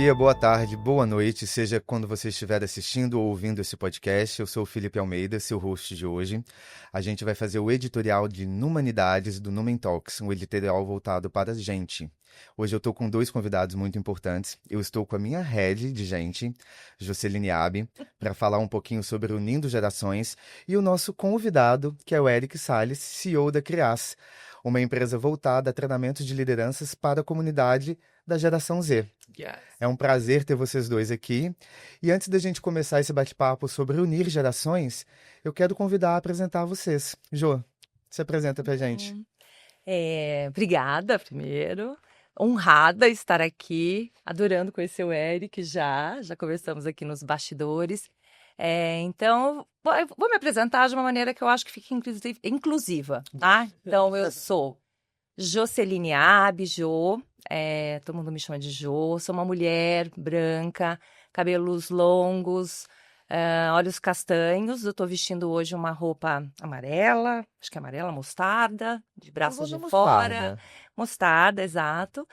dia, boa tarde, boa noite, seja quando você estiver assistindo ou ouvindo esse podcast. Eu sou o Felipe Almeida, seu host de hoje. A gente vai fazer o editorial de Numanidades do Numen Talks, um editorial voltado para a gente. Hoje eu estou com dois convidados muito importantes. Eu estou com a minha head de gente, Joceline Abi, para falar um pouquinho sobre Unindo Gerações, e o nosso convidado, que é o Eric Salles, CEO da Crias, uma empresa voltada a treinamentos de lideranças para a comunidade da geração Z. Yes. É um prazer ter vocês dois aqui. E antes da gente começar esse bate-papo sobre unir gerações, eu quero convidar a apresentar vocês. Jô, se apresenta pra gente. Obrigada, primeiro. Honrada estar aqui, adorando conhecer o Eric já conversamos aqui nos bastidores. Então, vou me apresentar de uma maneira que eu acho que fique inclusiva, tá? Então, eu sou Joceline Abi, Jô, todo mundo me chama de Jô, sou uma mulher branca, cabelos longos, olhos castanhos. Eu tô vestindo hoje uma roupa amarela, acho que é amarela, mostarda, de braços de fora. Mostarda, exato.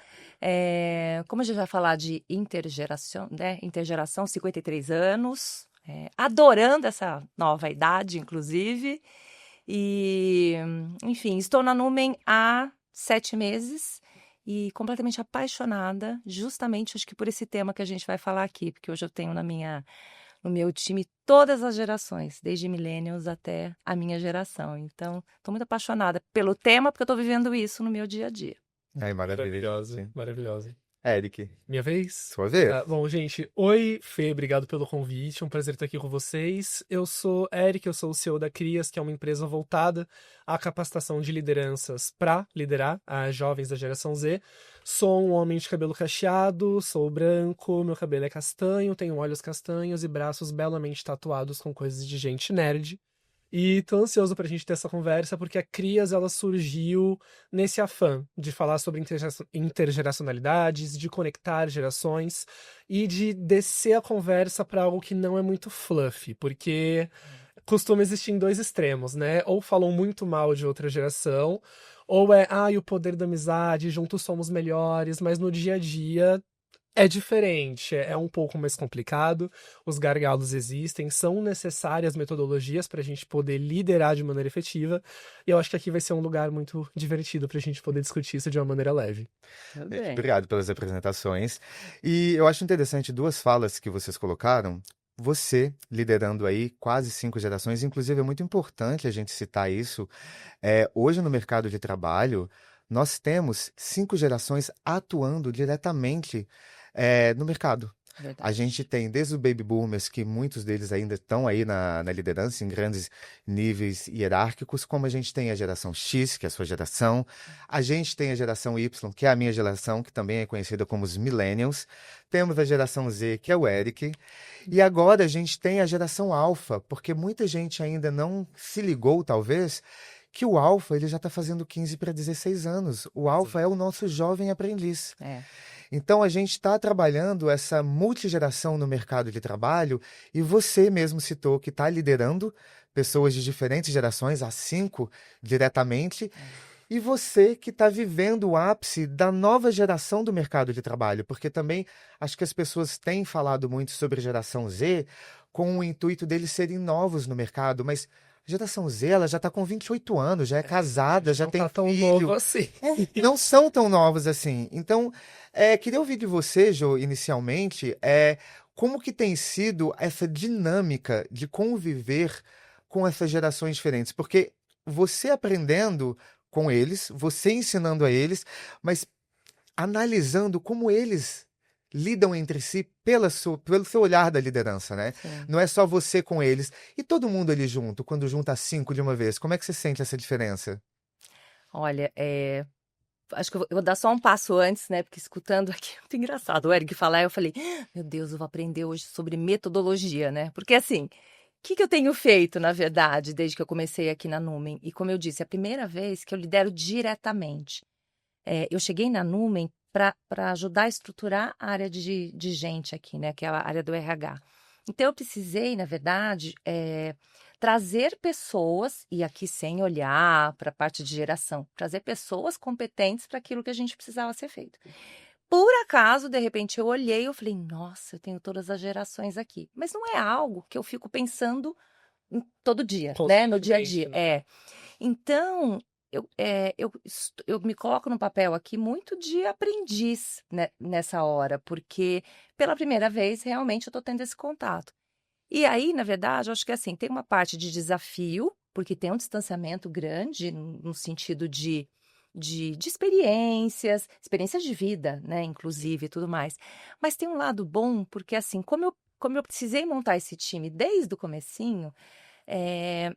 Como a gente vai falar de intergeração, né? Intergeração, 53 anos, adorando essa nova idade, inclusive. E, enfim, estou na Numen há 7 meses e completamente apaixonada, justamente acho que por esse tema que a gente vai falar aqui, porque hoje eu tenho no meu time todas as gerações, desde millennials até a minha geração. Então, estou muito apaixonada pelo tema, porque eu estou vivendo isso no meu dia a dia. Ai, Maravilhosa, maravilhosa. Eric, Minha vez? sua vez. Bom, gente, oi, Fê, obrigado pelo convite, um prazer estar aqui com vocês. Eu sou Eric, eu sou o CEO da Crias, que é uma empresa voltada à capacitação de lideranças para liderar as jovens da geração Z. Sou um homem de cabelo cacheado, sou branco, meu cabelo é castanho, tenho olhos castanhos e braços belamente tatuados com coisas de gente nerd. E tô ansioso pra gente ter essa conversa, porque a Crias, ela surgiu nesse afã de falar sobre intergeracionalidades, de conectar gerações e de descer a conversa para algo que não é muito fluffy, porque costuma existir em dois extremos, né? Ou falam muito mal de outra geração, ou o poder da amizade, juntos somos melhores, mas no dia a dia é diferente, é um pouco mais complicado, os gargalos existem, são necessárias metodologias para a gente poder liderar de maneira efetiva, e eu acho que aqui vai ser um lugar muito divertido para a gente poder discutir isso de uma maneira leve. Obrigado pelas apresentações. E eu acho interessante duas falas que vocês colocaram. Você liderando aí quase 5 gerações, inclusive é muito importante a gente citar isso. Hoje no mercado de trabalho, nós temos 5 gerações atuando diretamente no mercado. Verdade. A gente tem desde os baby boomers, que muitos deles ainda estão aí na liderança, em grandes níveis hierárquicos, como a gente tem a geração X, que é a sua geração, a gente tem a geração Y, que é a minha geração, que também é conhecida como os millennials, temos a geração Z, que é o Eric, e agora a gente tem a geração Alpha, porque muita gente ainda não se ligou, talvez, que o Alpha ele já está fazendo 15 para 16 anos. O Alpha é o nosso jovem aprendiz. Então, a gente está trabalhando essa multigeração no mercado de trabalho e você mesmo citou que está liderando pessoas de diferentes gerações, as 5 diretamente, e você que está vivendo o ápice da nova geração do mercado de trabalho, porque também acho que as pessoas têm falado muito sobre a geração Z com o intuito deles serem novos no mercado, mas a geração Z, ela já está com 28 anos, já é casada, já tem tão filho. novo assim. Não são tão novos assim. Então, queria ouvir de você, Jô, inicialmente, como que tem sido essa dinâmica de conviver com essas gerações diferentes? Porque você aprendendo com eles, você ensinando a eles, mas analisando como eles lidam entre si pelo seu olhar da liderança, né? Sim. Não é só você com eles. E todo mundo ali junto, quando junta 5 de uma vez, como é que você sente essa diferença? Olha, acho que eu vou dar só um passo antes, né? Porque escutando aqui é muito engraçado. O Eric falar, eu falei, meu Deus, eu vou aprender hoje sobre metodologia, né? Porque assim, o que eu tenho feito, na verdade, desde que eu comecei aqui na Numen? E como eu disse, é a primeira vez que eu lidero diretamente. Eu cheguei na Numen para ajudar a estruturar a área de gente aqui, né? Que é a área do RH. Então, eu precisei, na verdade, trazer pessoas, e aqui sem olhar para a parte de geração, trazer pessoas competentes para aquilo que a gente precisava ser feito. Por acaso, de repente, eu olhei e eu falei, nossa, eu tenho todas as gerações aqui. Mas não é algo que eu fico pensando todo dia, né? No dia a dia. Constantemente, né? Então, eu me coloco no papel aqui muito de aprendiz, né, nessa hora, porque pela primeira vez, realmente, eu estou tendo esse contato. E aí, na verdade, eu acho que assim, tem uma parte de desafio, porque tem um distanciamento grande no sentido de experiências de vida, né, inclusive, e tudo mais. Mas tem um lado bom, porque assim, como eu precisei montar esse time desde o comecinho, eh,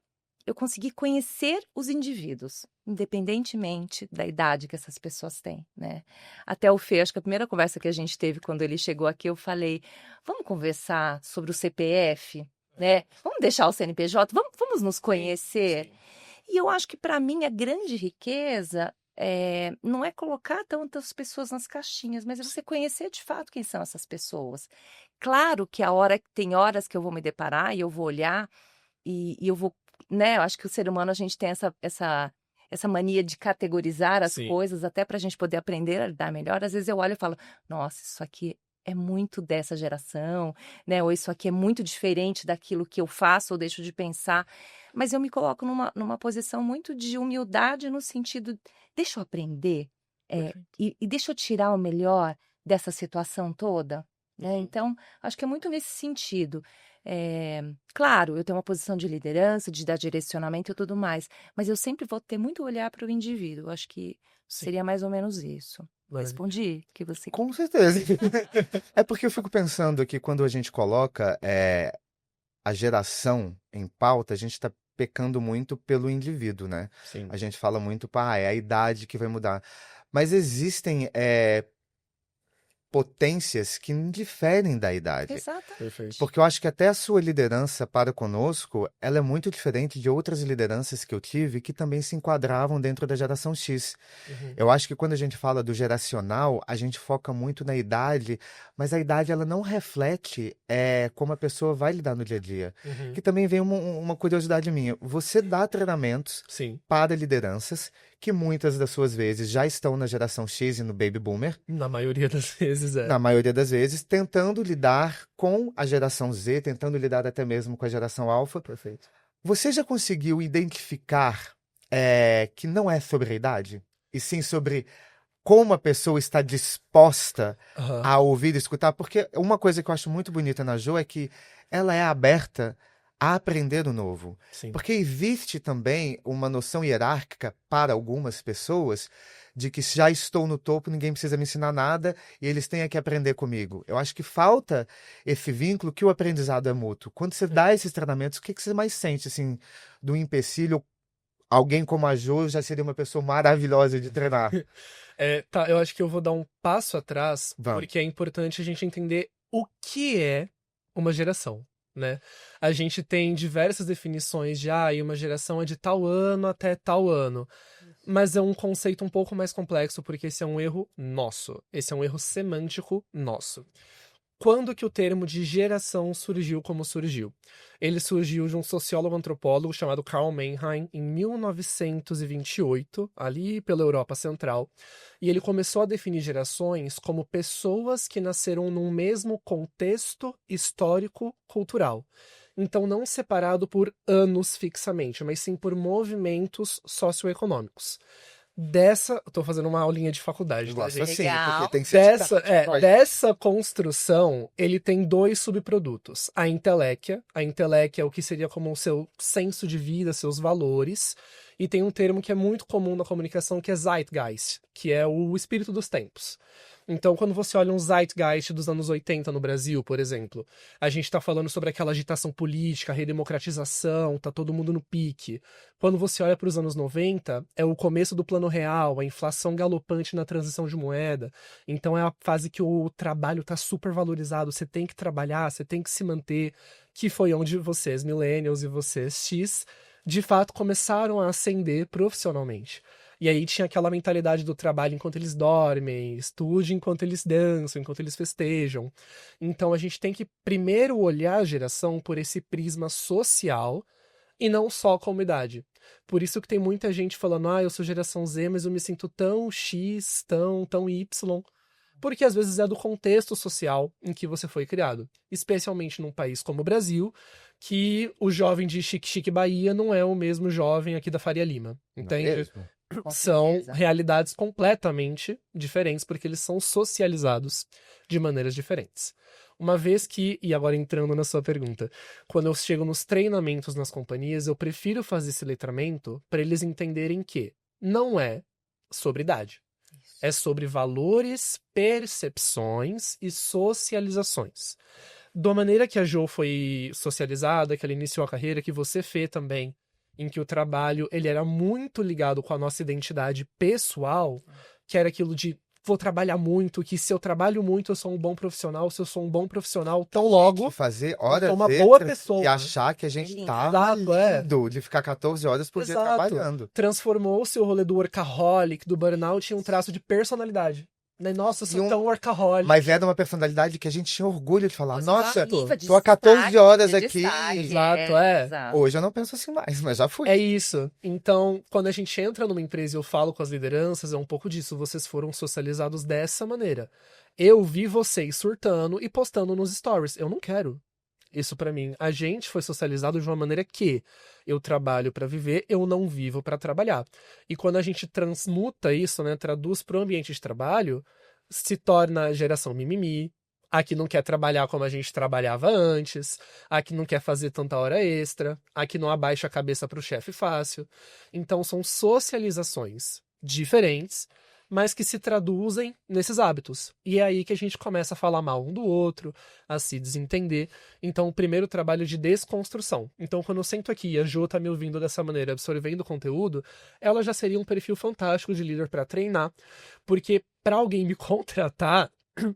eu consegui conhecer os indivíduos, independentemente da idade que essas pessoas têm, né? Até o Fê, acho que a primeira conversa que a gente teve quando ele chegou aqui, eu falei, vamos conversar sobre o CPF, né? Vamos deixar o CNPJ, vamos nos conhecer. Sim. E eu acho que para mim a grande riqueza não é colocar tantas pessoas nas caixinhas, mas é você conhecer de fato quem são essas pessoas. Claro que tem horas que eu vou me deparar e eu vou olhar e eu vou, né, eu acho que o ser humano, a gente tem essa mania de categorizar as Sim. coisas, até para a gente poder aprender a lidar melhor. Às vezes eu olho e falo, nossa, isso aqui é muito dessa geração, né? Ou isso aqui é muito diferente daquilo que eu faço ou deixo de pensar. Mas eu me coloco numa posição muito de humildade no sentido, deixa eu aprender, Perfeito. e deixa eu tirar o melhor dessa situação toda, né? Uhum. Então, acho que é muito nesse sentido. Claro, eu tenho uma posição de liderança, de dar direcionamento e tudo mais, mas eu sempre vou ter muito olhar para o indivíduo. Eu acho que Sim. seria mais ou menos isso. Maravilha. Respondi o que você Com certeza. É porque eu fico pensando que quando a gente coloca a geração em pauta, a gente está pecando muito pelo indivíduo, né? Sim. A gente fala muito, pá, é a idade que vai mudar. Mas existem potências que diferem da idade. Exatamente. Perfeito. Porque eu acho que até a sua liderança para conosco, ela é muito diferente de outras lideranças que eu tive que também se enquadravam dentro da geração X. Uhum. Eu acho que quando a gente fala do geracional, a gente foca muito na idade, mas a idade ela não reflete como a pessoa vai lidar no dia a dia. Uhum. Que também vem uma curiosidade minha. Você dá treinamentos Sim. para lideranças que muitas das suas vezes já estão na geração X e no Baby Boomer, Na maioria das vezes é. na maioria das vezes, tentando lidar com a geração Z, tentando lidar até mesmo com a geração Alpha. Perfeito. Você já conseguiu identificar que não é sobre a idade? E sim sobre como a pessoa está disposta Aham. a ouvir e escutar? Porque uma coisa que eu acho muito bonita na Jo é que ela é aberta a aprender o novo. Sim. Porque existe também uma noção hierárquica para algumas pessoas de que já estou no topo, ninguém precisa me ensinar nada e eles têm que aprender comigo. Eu acho que falta esse vínculo que o aprendizado é mútuo. Quando você dá esses treinamentos, o que você mais sente assim do empecilho? Alguém como a Jo já seria uma pessoa maravilhosa de treinar. Tá, eu acho que eu vou dar um passo atrás, Vamos. porque é importante a gente entender o que é uma geração, né? A gente tem diversas definições de, e uma geração é de tal ano até tal ano. Mas é um conceito um pouco mais complexo, porque esse é um erro nosso. Esse é um erro semântico nosso. Quando que o termo de geração surgiu como surgiu? Ele surgiu de um sociólogo antropólogo chamado Karl Mannheim em 1928, ali pela Europa Central, e ele começou a definir gerações como pessoas que nasceram num mesmo contexto histórico-cultural. Então, não separado por anos fixamente, mas sim por movimentos socioeconômicos. Tô fazendo uma aulinha de faculdade, tá, Gosto gente? assim, Legal. porque tem que ser didático. Dessa construção, ele tem dois subprodutos. A inteléquia é o que seria como o seu senso de vida, seus valores. E tem um termo que é muito comum na comunicação, que é Zeitgeist, que é o espírito dos tempos. Então, quando você olha um Zeitgeist dos anos 80 no Brasil, por exemplo, a gente tá falando sobre aquela agitação política, a redemocratização, tá todo mundo no pique. Quando você olha para os anos 90, é o começo do Plano Real, a inflação galopante na transição de moeda. Então é a fase que o trabalho tá super valorizado, você tem que trabalhar, você tem que se manter, que foi onde vocês, millennials, e vocês, X, de fato começaram a ascender profissionalmente. E aí tinha aquela mentalidade do trabalho enquanto eles dormem, estude enquanto eles dançam, enquanto eles festejam. Então a gente tem que primeiro olhar a geração por esse prisma social e não só como idade. Por isso que tem muita gente falando, eu sou geração Z, mas eu me sinto tão X, tão Y. porque às vezes é do contexto social em que você foi criado. Especialmente num país como o Brasil, que o jovem de Chique Bahia não é o mesmo jovem aqui da Faria Lima, entende? Mesmo? Com São certeza. realidades completamente diferentes, porque eles são socializados de maneiras diferentes. Uma vez que, e agora entrando na sua pergunta, quando eu chego nos treinamentos nas companhias, eu prefiro fazer esse letramento para eles entenderem que não é sobre idade. É sobre valores, percepções e socializações. Da maneira que a Jo foi socializada, que ela iniciou a carreira, que você Fê também, em que o trabalho ele era muito ligado com a nossa identidade pessoal, que era aquilo de vou trabalhar muito, que se eu trabalho muito eu sou um bom profissional, se eu sou um bom profissional, tão logo De fazer eu sou horas uma boa extras pessoa. e achar que a gente Lindo. tá Exato, é. lindo de ficar 14 horas por dia Exato. trabalhando. Transformou-se o rolê do workaholic, do burnout, em um traço de personalidade. Né? Nossa, eu sou E um- tão workaholic. Mas era uma personalidade que a gente tinha orgulho de falar. Nossa, Positiva, de tô há 14 destaque, horas de aqui. destaque, Exato, é. exato. Hoje eu não penso assim mais, mas já fui. É isso. Então, quando a gente entra numa empresa e eu falo com as lideranças, é um pouco disso. Vocês foram socializados dessa maneira. Eu vi vocês surtando e postando nos stories. Eu não quero isso pra mim. A gente foi socializado de uma maneira que eu trabalho pra viver, eu não vivo pra trabalhar. E quando a gente transmuta isso, né, traduz pro ambiente de trabalho, se torna a geração mimimi. A que não quer trabalhar como a gente trabalhava antes, a que não quer fazer tanta hora extra, a que não abaixa a cabeça pro chefe fácil. Então são socializações diferentes, mas que se traduzem nesses hábitos. E é aí que a gente começa a falar mal um do outro, a se desentender. Então, o primeiro trabalho de desconstrução. Então, quando eu sento aqui e a Jo tá me ouvindo dessa maneira, absorvendo o conteúdo, ela já seria um perfil fantástico de líder para treinar, porque para alguém me contratar,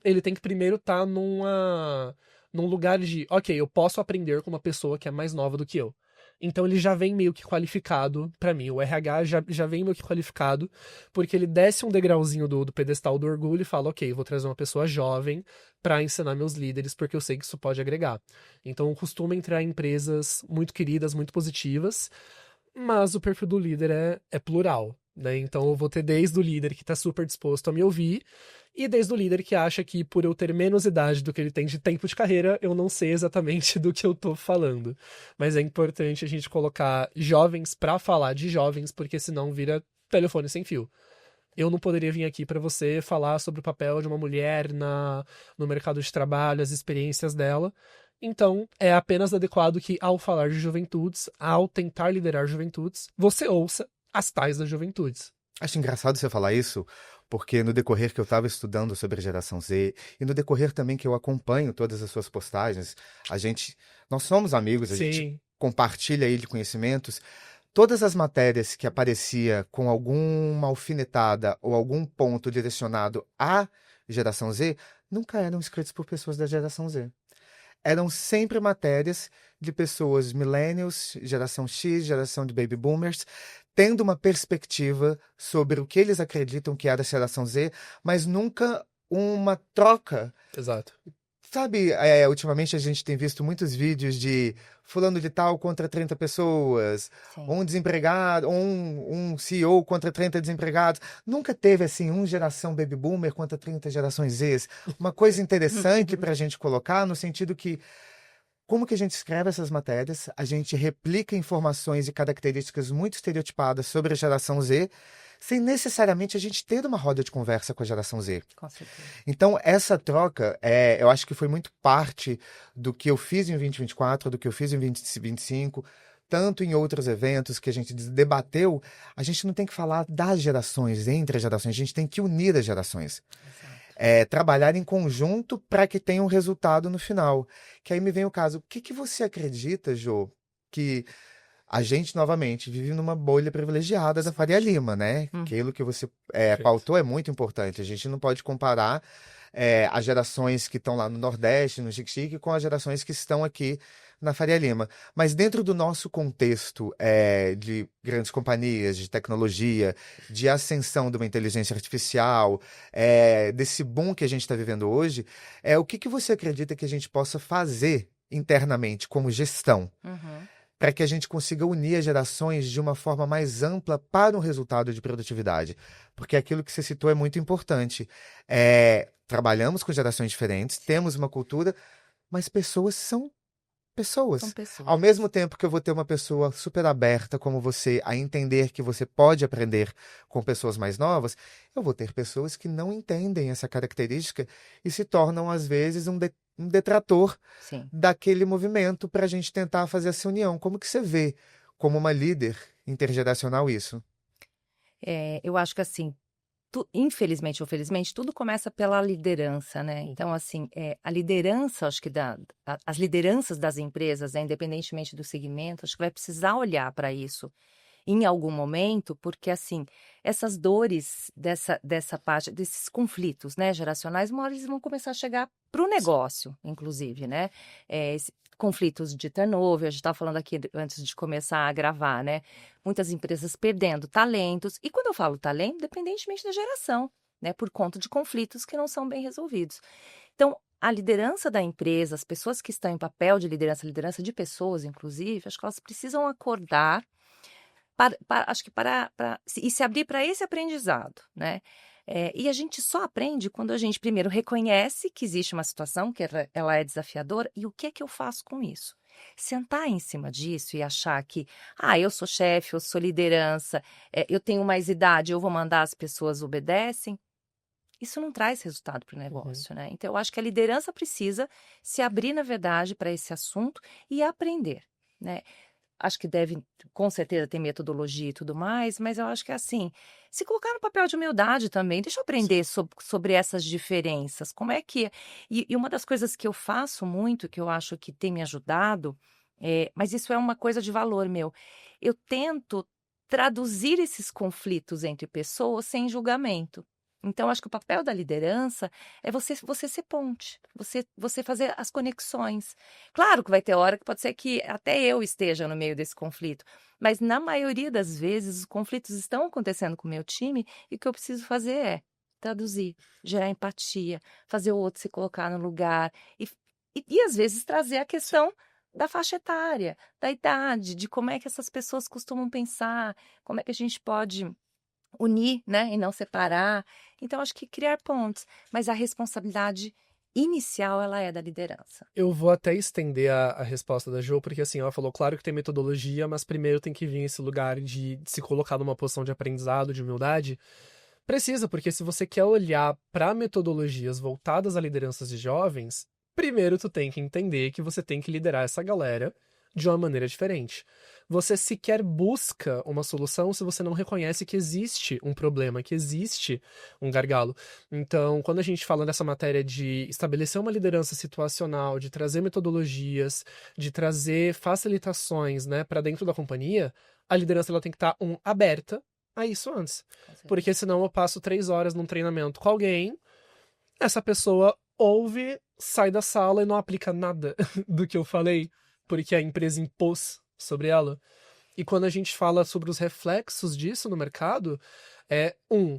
ele tem que primeiro estar num lugar de, ok, eu posso aprender com uma pessoa que é mais nova do que eu. Então ele já vem meio que qualificado pra mim. O RH já vem meio que qualificado, porque ele desce um degrauzinho do pedestal do orgulho e fala, ok, vou trazer uma pessoa jovem pra ensinar meus líderes, porque eu sei que isso pode agregar. Então eu costumo entrar em empresas muito queridas, muito positivas, mas o perfil do líder é plural. Né? Então eu vou ter desde o líder que tá super disposto a me ouvir, e desde o líder que acha que por eu ter menos idade do que ele tem de tempo de carreira, eu não sei exatamente do que eu tô falando. Mas é importante a gente colocar jovens pra falar de jovens, porque senão vira telefone sem fio. Eu não poderia vir aqui para você falar sobre o papel de uma mulher no mercado de trabalho, as experiências dela. Então, é apenas adequado que, ao falar de juventudes, ao tentar liderar juventudes, você ouça as tais das juventudes. Acho engraçado você falar isso, porque no decorrer que eu estava estudando sobre a geração Z, e no decorrer também que eu acompanho todas as suas postagens, nós somos amigos, a gente Sim, compartilha aí de conhecimentos. Todas as matérias que aparecia com alguma alfinetada ou algum ponto direcionado à geração Z, nunca eram escritas por pessoas da geração Z. Eram sempre matérias de pessoas millennials, geração X, geração de baby boomers, tendo uma perspectiva sobre o que eles acreditam que é da geração Z, mas nunca uma troca. exato. Sabe, ultimamente a gente tem visto muitos vídeos de fulano de tal contra 30 pessoas, Sim. um desempregado, um CEO contra 30 desempregados. Nunca teve, assim, geração baby boomer contra 30 gerações Z. Uma coisa interessante para a gente colocar no sentido que como que a gente escreve essas matérias, a gente replica informações e características muito estereotipadas sobre a geração Z, sem necessariamente a gente ter uma roda de conversa com a geração Z. Com certeza. Então, essa troca, eu acho que foi muito parte do que eu fiz em 2024, do que eu fiz em 2025, tanto em outros eventos que a gente debateu. A gente não tem que falar das gerações, entre as gerações, a gente tem que unir as gerações. Trabalhar em conjunto para que tenha um resultado no final. Que aí me vem o caso, o que você acredita, Jô, que a gente, novamente, vive numa bolha privilegiada da Faria Lima, né? Aquilo que você pautou é muito importante. A gente não pode comparar as gerações que estão lá no Nordeste, no Xique-Xique, com as gerações que estão aqui na Faria Lima. Mas dentro do nosso contexto de grandes companhias, de tecnologia, de ascensão de uma inteligência artificial, desse boom que a gente está vivendo hoje, o que você acredita que a gente possa fazer internamente como gestão? Para que a gente consiga unir as gerações de uma forma mais ampla para um resultado de produtividade. Porque aquilo que você citou é muito importante. trabalhamos com gerações diferentes, temos uma cultura, mas pessoas são pessoas. São pessoas. Ao mesmo tempo que eu vou ter uma pessoa super aberta como você a entender que você pode aprender com pessoas mais novas, eu vou ter pessoas que não entendem essa característica e se tornam, às vezes, um detrator Sim. daquele movimento para a gente tentar fazer essa união. Como que você vê, como uma líder intergeracional, isso? Eu acho que assim, infelizmente ou felizmente, tudo começa pela liderança, né? Então, assim, a liderança, acho que as lideranças das empresas, né, independentemente do segmento, acho que vai precisar olhar para isso em algum momento, porque, assim, essas dores dessa parte, desses conflitos, né, geracionais, uma hora eles vão começar a chegar para o negócio, inclusive, né? Conflitos de turnover, a gente estava falando aqui antes de começar a gravar, né? Muitas empresas perdendo talentos, e quando eu falo talento, independentemente da geração, né? Por conta de conflitos que não são bem resolvidos. Então, a liderança da empresa, as pessoas que estão em papel de liderança de pessoas, inclusive, acho que elas precisam acordar acho que e se abrir para esse aprendizado, né? E a gente só aprende quando a gente primeiro reconhece que existe uma situação que ela é desafiadora e o que é que eu faço com isso. Sentar em cima disso e achar que, eu sou chefe, eu sou liderança, eu tenho mais idade, eu vou mandar, as pessoas obedecem. Isso não traz resultado para o negócio, né? Então, eu acho que a liderança precisa se abrir, na verdade, para esse assunto e aprender, né? Acho que deve, com certeza, ter metodologia e tudo mais, mas eu acho que é assim, se colocar no papel de humildade também, deixa eu aprender sobre essas diferenças, como é que... E uma das coisas que eu faço muito, que eu acho que tem me ajudado, mas isso é uma coisa de valor meu, eu tento traduzir esses conflitos entre pessoas sem julgamento. Então, acho que o papel da liderança é você ser ponte, você fazer as conexões. Claro que vai ter hora que pode ser que até eu esteja no meio desse conflito, mas na maioria das vezes os conflitos estão acontecendo com o meu time e o que eu preciso fazer é traduzir, gerar empatia, fazer o outro se colocar no lugar e às vezes trazer a questão da faixa etária, da idade, de como é que essas pessoas costumam pensar, como é que a gente pode unir, né, e não separar. Então, acho que criar pontes, mas a responsabilidade inicial, ela é da liderança. Eu vou até estender a resposta da Jo, porque assim, ela falou, claro que tem metodologia, mas primeiro tem que vir esse lugar de se colocar numa posição de aprendizado, de humildade. Precisa, porque se você quer olhar para metodologias voltadas a lideranças de jovens, primeiro tu tem que entender que você tem que liderar essa galera de uma maneira diferente. Você sequer busca uma solução se você não reconhece que existe um problema, que existe um gargalo. Então, quando a gente fala nessa matéria de estabelecer uma liderança situacional, de trazer metodologias, de trazer facilitações, né, para dentro da companhia, a liderança ela tem que estar aberta a isso antes. Porque senão eu passo 3 horas num treinamento com alguém, essa pessoa ouve, sai da sala e não aplica nada do que eu falei, porque a empresa impôs sobre ela. E quando a gente fala sobre os reflexos disso no mercado,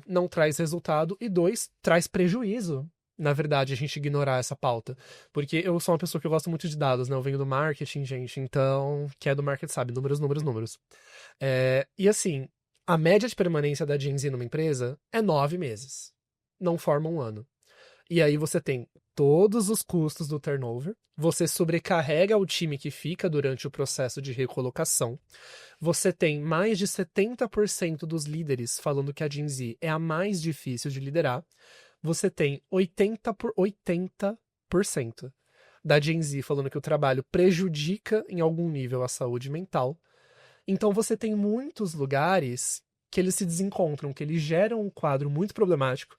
não traz resultado, e 2, traz prejuízo. Na verdade, a gente ignorar essa pauta. Porque eu sou uma pessoa que eu gosto muito de dados, né? Eu venho do marketing, gente, então, quem é do marketing sabe, números, números, números. E assim, a média de permanência da Gen Z numa empresa é 9 meses. Não forma um ano. E aí você tem todos os custos do turnover, você sobrecarrega o time que fica durante o processo de recolocação, você tem mais de 70% dos líderes falando que a Gen Z é a mais difícil de liderar, você tem 80% da Gen Z falando que o trabalho prejudica em algum nível a saúde mental. Então você tem muitos lugares que eles se desencontram, que eles geram um quadro muito problemático,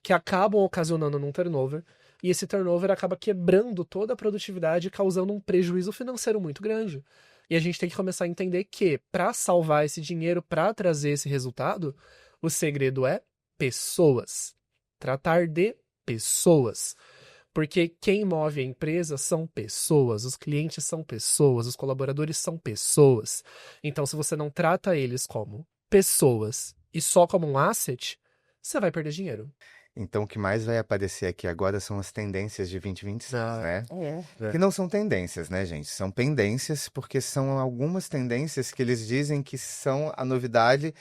que acabam ocasionando um turnover, e esse turnover acaba quebrando toda a produtividade e causando um prejuízo financeiro muito grande. E a gente tem que começar a entender que, para salvar esse dinheiro, para trazer esse resultado, o segredo é pessoas. Tratar de pessoas. Porque quem move a empresa são pessoas, os clientes são pessoas, os colaboradores são pessoas. Então, se você não trata eles como pessoas e só como um asset, você vai perder dinheiro. Então, o que mais vai aparecer aqui agora são as tendências de 2026, né? Que não são tendências, né, gente? São pendências, porque são algumas tendências que eles dizem que são a novidade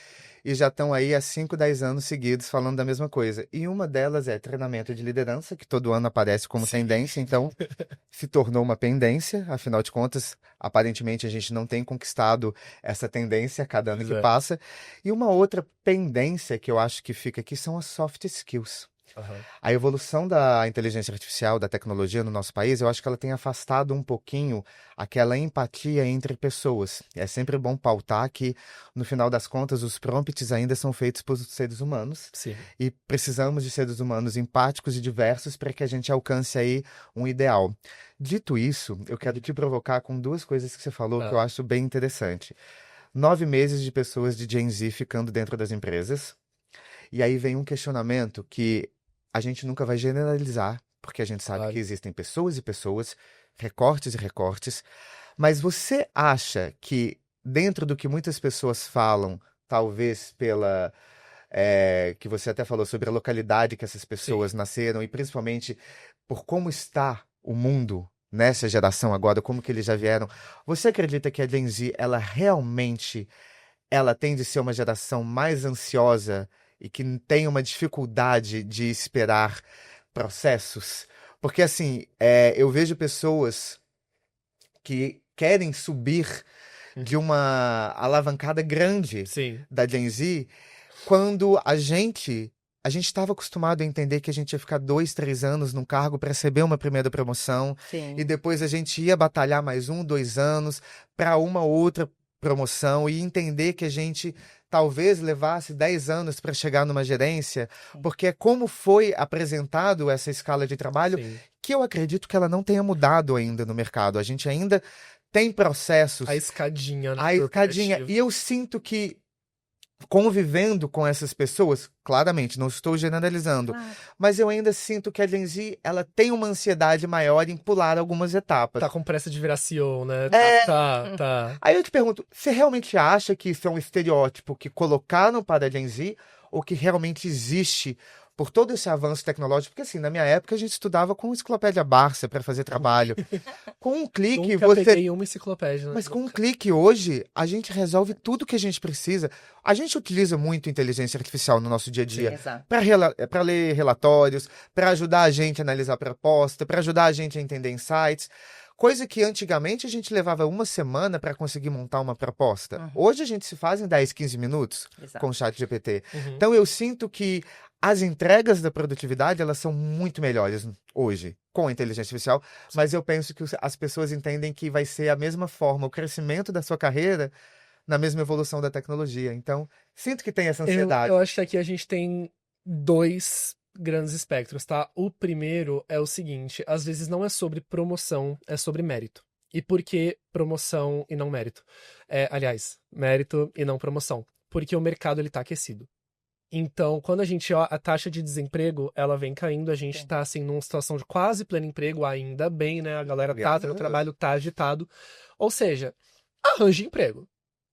e já estão aí há 5, 10 anos seguidos falando da mesma coisa. E uma delas é treinamento de liderança, que todo ano aparece como tendência, então se tornou uma pendência, afinal de contas, aparentemente a gente não tem conquistado essa tendência a cada ano Pois que é. passa. E uma outra pendência que eu acho que fica aqui são as soft skills. Aham. A evolução da inteligência artificial, da tecnologia no nosso país, eu acho que ela tem afastado um pouquinho aquela empatia entre pessoas. É sempre bom pautar que, no final das contas, os prompts ainda são feitos por seres humanos Sim. e precisamos de seres humanos empáticos e diversos para que a gente alcance aí um ideal. Dito isso, eu quero te provocar com 2 coisas que você falou que eu Ah, acho bem interessante. 9 meses de pessoas de Gen Z ficando dentro das empresas. E aí vem um questionamento que a gente nunca vai generalizar, porque a gente sabe que claro. existem pessoas e pessoas, recortes e recortes, mas você acha que dentro do que muitas pessoas falam, talvez que você até falou sobre a localidade que essas Sim. pessoas nasceram e principalmente por como está o mundo nessa geração agora, como que eles já vieram, você acredita que a Gen Z, ela realmente ela tende a ser uma geração mais ansiosa e que tem uma dificuldade de esperar processos? Porque, assim, eu vejo pessoas que querem subir de Uhum. uma alavancada grande Sim. da Gen Z quando a gente estava acostumado a entender que a gente ia ficar 2, 3 anos num cargo para receber uma primeira promoção e Sim. depois a gente ia batalhar mais 1, 2 anos para uma outra promoção e entender que a gente talvez levasse 10 anos para chegar numa gerência, Sim. porque é como foi apresentado essa escala de trabalho Sim. que eu acredito que ela não tenha mudado ainda no mercado. A gente ainda tem A processos, escadinha, né? a escadinha, Corporativa. e eu sinto que convivendo com essas pessoas, claramente, não estou generalizando, Claro. mas eu ainda sinto que a Gen Z, ela tem uma ansiedade maior em pular algumas etapas. Tá com pressa de virar CEO, né? É, Tá. aí eu te pergunto, você realmente acha que isso é um estereótipo que colocaram para a Gen Z ou que realmente existe por todo esse avanço tecnológico? Porque assim, na minha época a gente estudava com enciclopédia Barça para fazer trabalho. Com um clique Nunca você peguei uma enciclopédia, né? mas com um Nunca. clique hoje, a gente resolve tudo que a gente precisa. A gente utiliza muito inteligência artificial no nosso dia a dia Sim. Exato. para ler relatórios, para ajudar a gente a analisar proposta, para ajudar a gente a entender insights. Coisa que antigamente a gente levava uma semana para conseguir montar uma proposta. Uhum. Hoje a gente se faz em 10, 15 minutos com Exato. o chat GPT. Uhum. Então eu sinto que as entregas da produtividade, elas são muito melhores hoje com a inteligência artificial, mas eu penso que as pessoas entendem que vai ser a mesma forma, o crescimento da sua carreira na mesma evolução da tecnologia. Então, sinto que tem essa Eu ansiedade. acho que aqui a gente tem 2 grandes espectros, tá? O primeiro é o seguinte: às vezes não é sobre promoção, é sobre mérito. E por que promoção e não mérito? Aliás, mérito e não promoção. Porque o mercado ele tá aquecido. Então, quando a gente, ó, a taxa de desemprego, ela vem caindo, a gente Sim. tá, assim, numa situação de quase pleno emprego, ainda bem, né? A galera tá Graças tendo a Deus. trabalho, tá agitado. Ou seja, arranje emprego.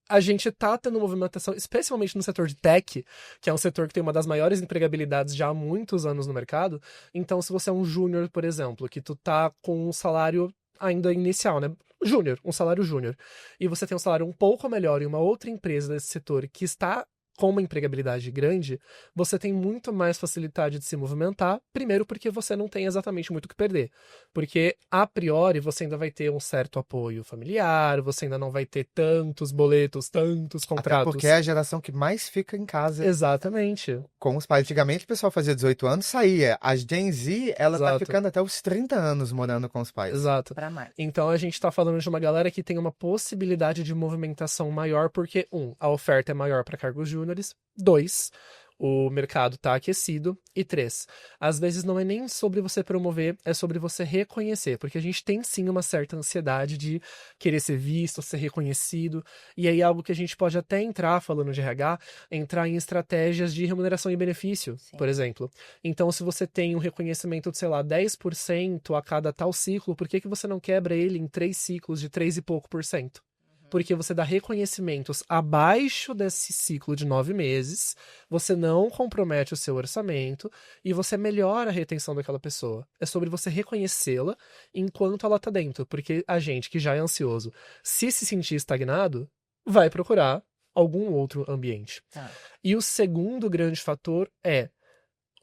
A gente tá tendo movimentação, especialmente no setor de tech, que é um setor que tem uma das maiores empregabilidades já há muitos anos no mercado. Então, se você é um júnior, por exemplo, que tu tá com um salário ainda inicial, né? Júnior, um salário júnior. E você tem um salário um pouco melhor em uma outra empresa desse setor que está com uma empregabilidade grande, você tem muito mais facilidade de se movimentar, primeiro porque você não tem exatamente muito o que perder. Porque, a priori, você ainda vai ter um certo apoio familiar, você ainda não vai ter tantos boletos, tantos Até contratos. porque é a geração que mais fica em casa Exatamente. com os pais. Antigamente o pessoal fazia 18 anos, saía. A Gen Z, ela tá Exato. ficando até os 30 anos morando com os pais. Exato. Para mais. Então a gente tá falando de uma galera que tem uma possibilidade de movimentação maior, porque, a oferta é maior para cargos júniores, 2, o mercado tá aquecido, e 3, às vezes não é nem sobre você promover, é sobre você reconhecer, porque a gente tem sim uma certa ansiedade de querer ser visto, ser reconhecido, e aí algo que a gente pode até entrar, falando de RH, entrar em estratégias de remuneração e benefício, Sim. por exemplo. Então, se você tem um reconhecimento de, sei lá, 10% a cada tal ciclo, por que você não quebra ele em 3 ciclos de 3 e pouco por cento? Porque você dá reconhecimentos abaixo desse ciclo de 9 meses, você não compromete o seu orçamento e você melhora a retenção daquela pessoa. É sobre você reconhecê-la enquanto ela tá dentro, porque a gente que já é ansioso, se sentir estagnado, vai procurar algum outro ambiente. Tá. E o segundo grande fator é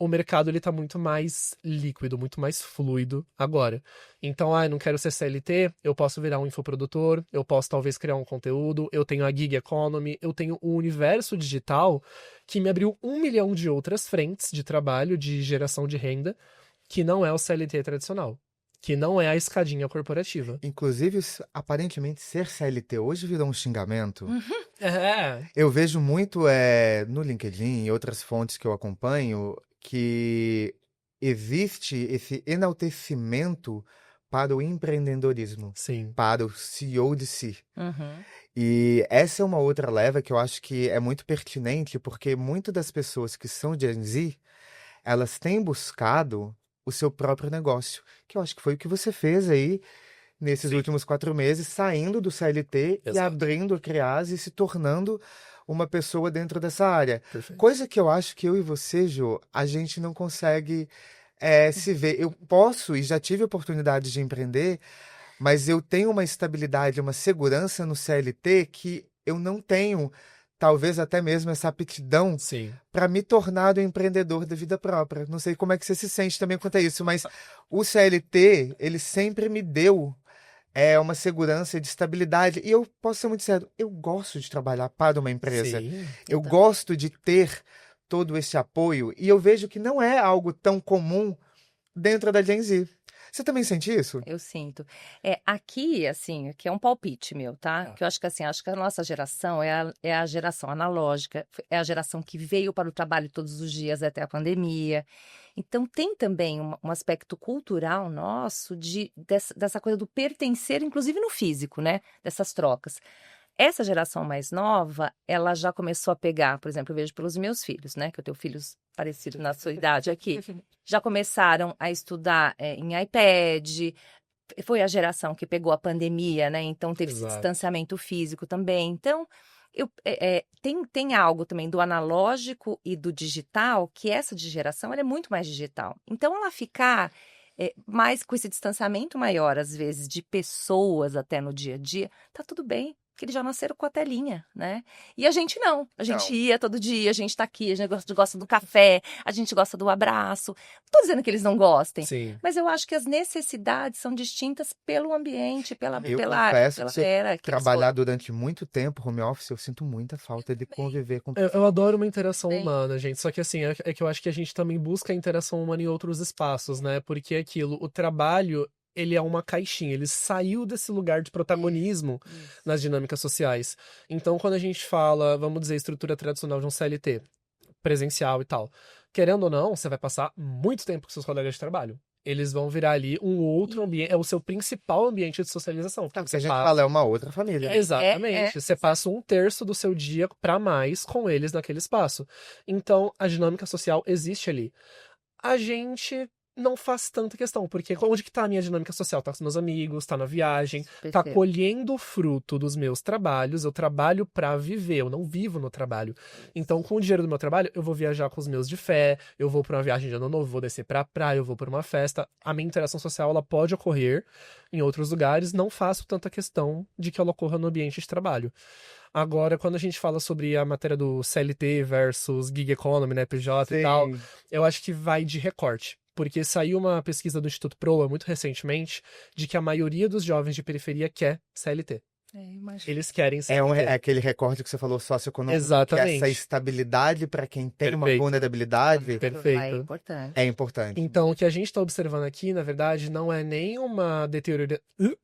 o mercado ele tá muito mais líquido, muito mais fluido agora. Então, não quero ser CLT, eu posso virar um infoprodutor, eu posso talvez criar um conteúdo, eu tenho a gig economy, eu tenho o universo digital que me abriu 1 milhão de outras frentes de trabalho, de geração de renda, que não é o CLT tradicional, que não é a escadinha corporativa. Inclusive, aparentemente, ser CLT hoje virou um xingamento. É, Eu vejo muito no LinkedIn e outras fontes que eu acompanho que existe esse enaltecimento para o empreendedorismo, sim. para o CEO de si. Uhum. E essa é uma outra leva que eu acho que é muito pertinente, porque muitas das pessoas que são Gen Z, elas têm buscado o seu próprio negócio, que eu acho que foi o que você fez aí nesses Sim. últimos 4 meses, saindo do CLT e Exato. abrindo a Criase e se tornando uma pessoa dentro dessa área. Perfeito. Coisa que eu acho que eu e você, Jô, a gente não consegue se ver. Eu posso e já tive oportunidade de empreender, mas eu tenho uma estabilidade, uma segurança no CLT que eu não tenho, talvez até mesmo essa aptidão Sim. para me tornar um empreendedor da vida própria. Não sei como é que você se sente também quanto a isso, mas o CLT, ele sempre me deu uma segurança de estabilidade. E eu posso ser muito sério, eu gosto de trabalhar para uma empresa. Sim. Eu gosto de ter todo esse apoio. E eu vejo que não é algo tão comum dentro da Gen Z. Você também sente isso? Eu sinto. Aqui, assim, aqui é um palpite meu, tá? Tá. Que eu acho que, assim, acho que a nossa geração é a geração analógica, é a geração que veio para o trabalho todos os dias até a pandemia. Então, tem também um aspecto cultural nosso dessa coisa do pertencer, inclusive no físico, né? Dessas trocas. Essa geração mais nova, ela já começou a pegar, por exemplo, eu vejo pelos meus filhos, né? Que eu tenho filhos parecidos na sua idade aqui. Já começaram a estudar em iPad. Foi a geração que pegou a pandemia, né? Então teve esse Exato. distanciamento físico também. Então, tem algo também do analógico e do digital, que essa de geração ela é muito mais digital. Então, ela ficar mais com esse distanciamento maior, às vezes, de pessoas até no dia a dia, tá tudo bem. Porque eles já nasceram com a telinha, né? E a gente não. A gente ia todo dia, a gente tá aqui, a gente gosta do café, a gente gosta do abraço. Não tô dizendo que eles não gostem, Sim. mas eu acho que as necessidades são distintas pelo ambiente, Eu pela confesso que era que eles trabalhar foram. durante muito tempo home office, eu sinto muita falta de conviver com Eu adoro uma interação Bem. humana, gente. Só que assim, é que eu acho que a gente também busca a interação humana em outros espaços, né? Porque é aquilo, o trabalho, ele é uma caixinha, ele saiu desse lugar de protagonismo nas dinâmicas sociais. Então, quando a gente fala, vamos dizer, estrutura tradicional de um CLT, presencial e tal, querendo ou não, você vai passar muito tempo com seus colegas de trabalho. Eles vão virar ali um outro ambiente, é o seu principal ambiente de socialização. que a gente fala, é uma outra família. Exatamente. Você passa 1/3 do seu dia pra mais com eles naquele espaço. Então, a dinâmica social existe ali. A gente não faz tanta questão, porque onde que tá a minha dinâmica social? Tá com os meus amigos, tá na viagem, tá Percebo. colhendo o fruto dos meus trabalhos, eu trabalho pra viver, eu não vivo no trabalho. Então, com o dinheiro do meu trabalho, eu vou viajar com os meus de fé, eu vou pra uma viagem de ano novo, vou descer pra praia, eu vou pra uma festa. A minha interação social, ela pode ocorrer em outros lugares, não faço tanta questão de que ela ocorra no ambiente de trabalho. Agora, quando a gente fala sobre a matéria do CLT versus gig economy, né, PJ e tal, eu acho que vai de recorte. Porque saiu uma pesquisa do Instituto Proa muito recentemente de que a maioria dos jovens de periferia quer CLT. Imagino. Eles querem É CLT. aquele recorte que você falou socioeconômico, que Exatamente. essa estabilidade para quem tem uma Perfeito. vulnerabilidade É Perfeito. importante. é importante. Então, o que a gente está observando aqui, na verdade, não é nem uma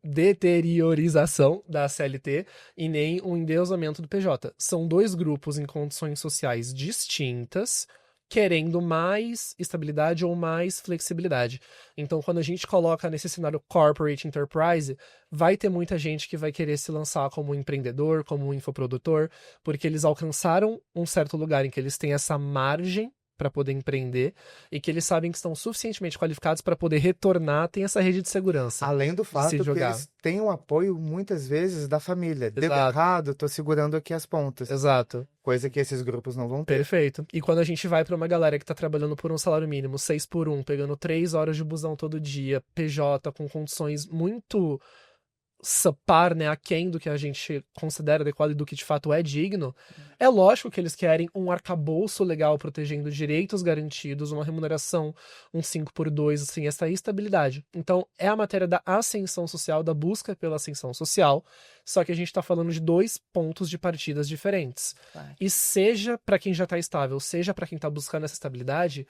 deteriorização da CLT e nem um endeusamento do PJ. São dois grupos em condições sociais distintas, querendo mais estabilidade ou mais flexibilidade. Então, quando a gente coloca nesse cenário corporate enterprise, vai ter muita gente que vai querer se lançar como empreendedor, como infoprodutor, porque eles alcançaram um certo lugar em que eles têm essa margem para poder empreender e que eles sabem que estão suficientemente qualificados para poder retornar, tem essa rede de segurança. Além do fato se que jogar. eles têm o apoio, muitas vezes, da família. Deu Exato. errado, tô segurando aqui as pontas. Exato. Coisa que esses grupos não vão ter. Perfeito. E quando a gente vai para uma galera que tá trabalhando por um salário mínimo, 6 por 1, pegando 3 horas de busão todo dia, PJ, com condições muito sapar, né, aquém do que a gente considera adequado e do que de fato é digno, é lógico que eles querem um arcabouço legal protegendo direitos garantidos, uma remuneração, um 5x2, assim, essa estabilidade. Então, é a matéria da ascensão social, da busca pela ascensão social, só que a gente tá falando de 2 pontos de partidas diferentes. Claro. E seja para quem já tá estável, seja para quem tá buscando essa estabilidade,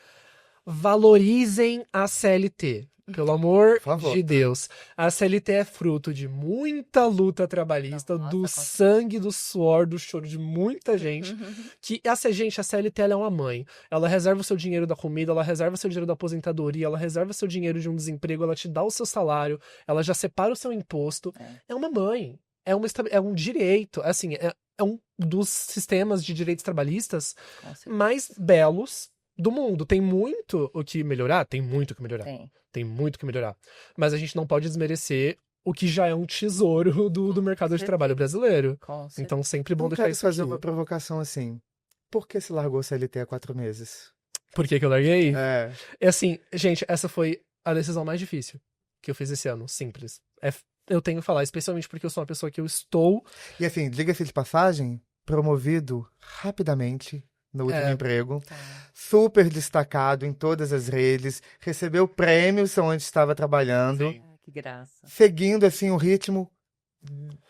valorizem a CLT. Pelo amor Por favor. de Deus. A CLT é fruto de muita luta trabalhista, Nossa, do com sangue, do suor, do choro de muita gente. Que essa gente, a CLT, ela é uma mãe. Ela reserva o seu dinheiro da comida, ela reserva o seu dinheiro da aposentadoria, ela reserva o seu dinheiro de um desemprego, ela te dá o seu salário, ela já separa o seu imposto. É uma mãe. É um direito. Assim, é um dos sistemas de direitos trabalhistas Com certeza. mais belos do mundo. Tem muito o que melhorar? Tem muito o que melhorar. Tem. Muito o que melhorar. Mas a gente não pode desmerecer o que já é um tesouro do mercado de certeza. trabalho brasileiro. Com certeza. Então, sempre bom Não deixar quero isso fazer aqui. uma provocação assim. Por que se largou CLT há 4 meses? Por que que eu larguei? É. É assim, gente, essa foi a decisão mais difícil que eu fiz esse ano. Simples. Eu tenho que falar, especialmente porque eu sou uma pessoa que eu estou... E assim, diga-se de passagem, promovido rapidamente no último emprego, Tá. super destacado em todas as redes, recebeu prêmios onde estava trabalhando, Sim. Ah, que graça. seguindo assim o ritmo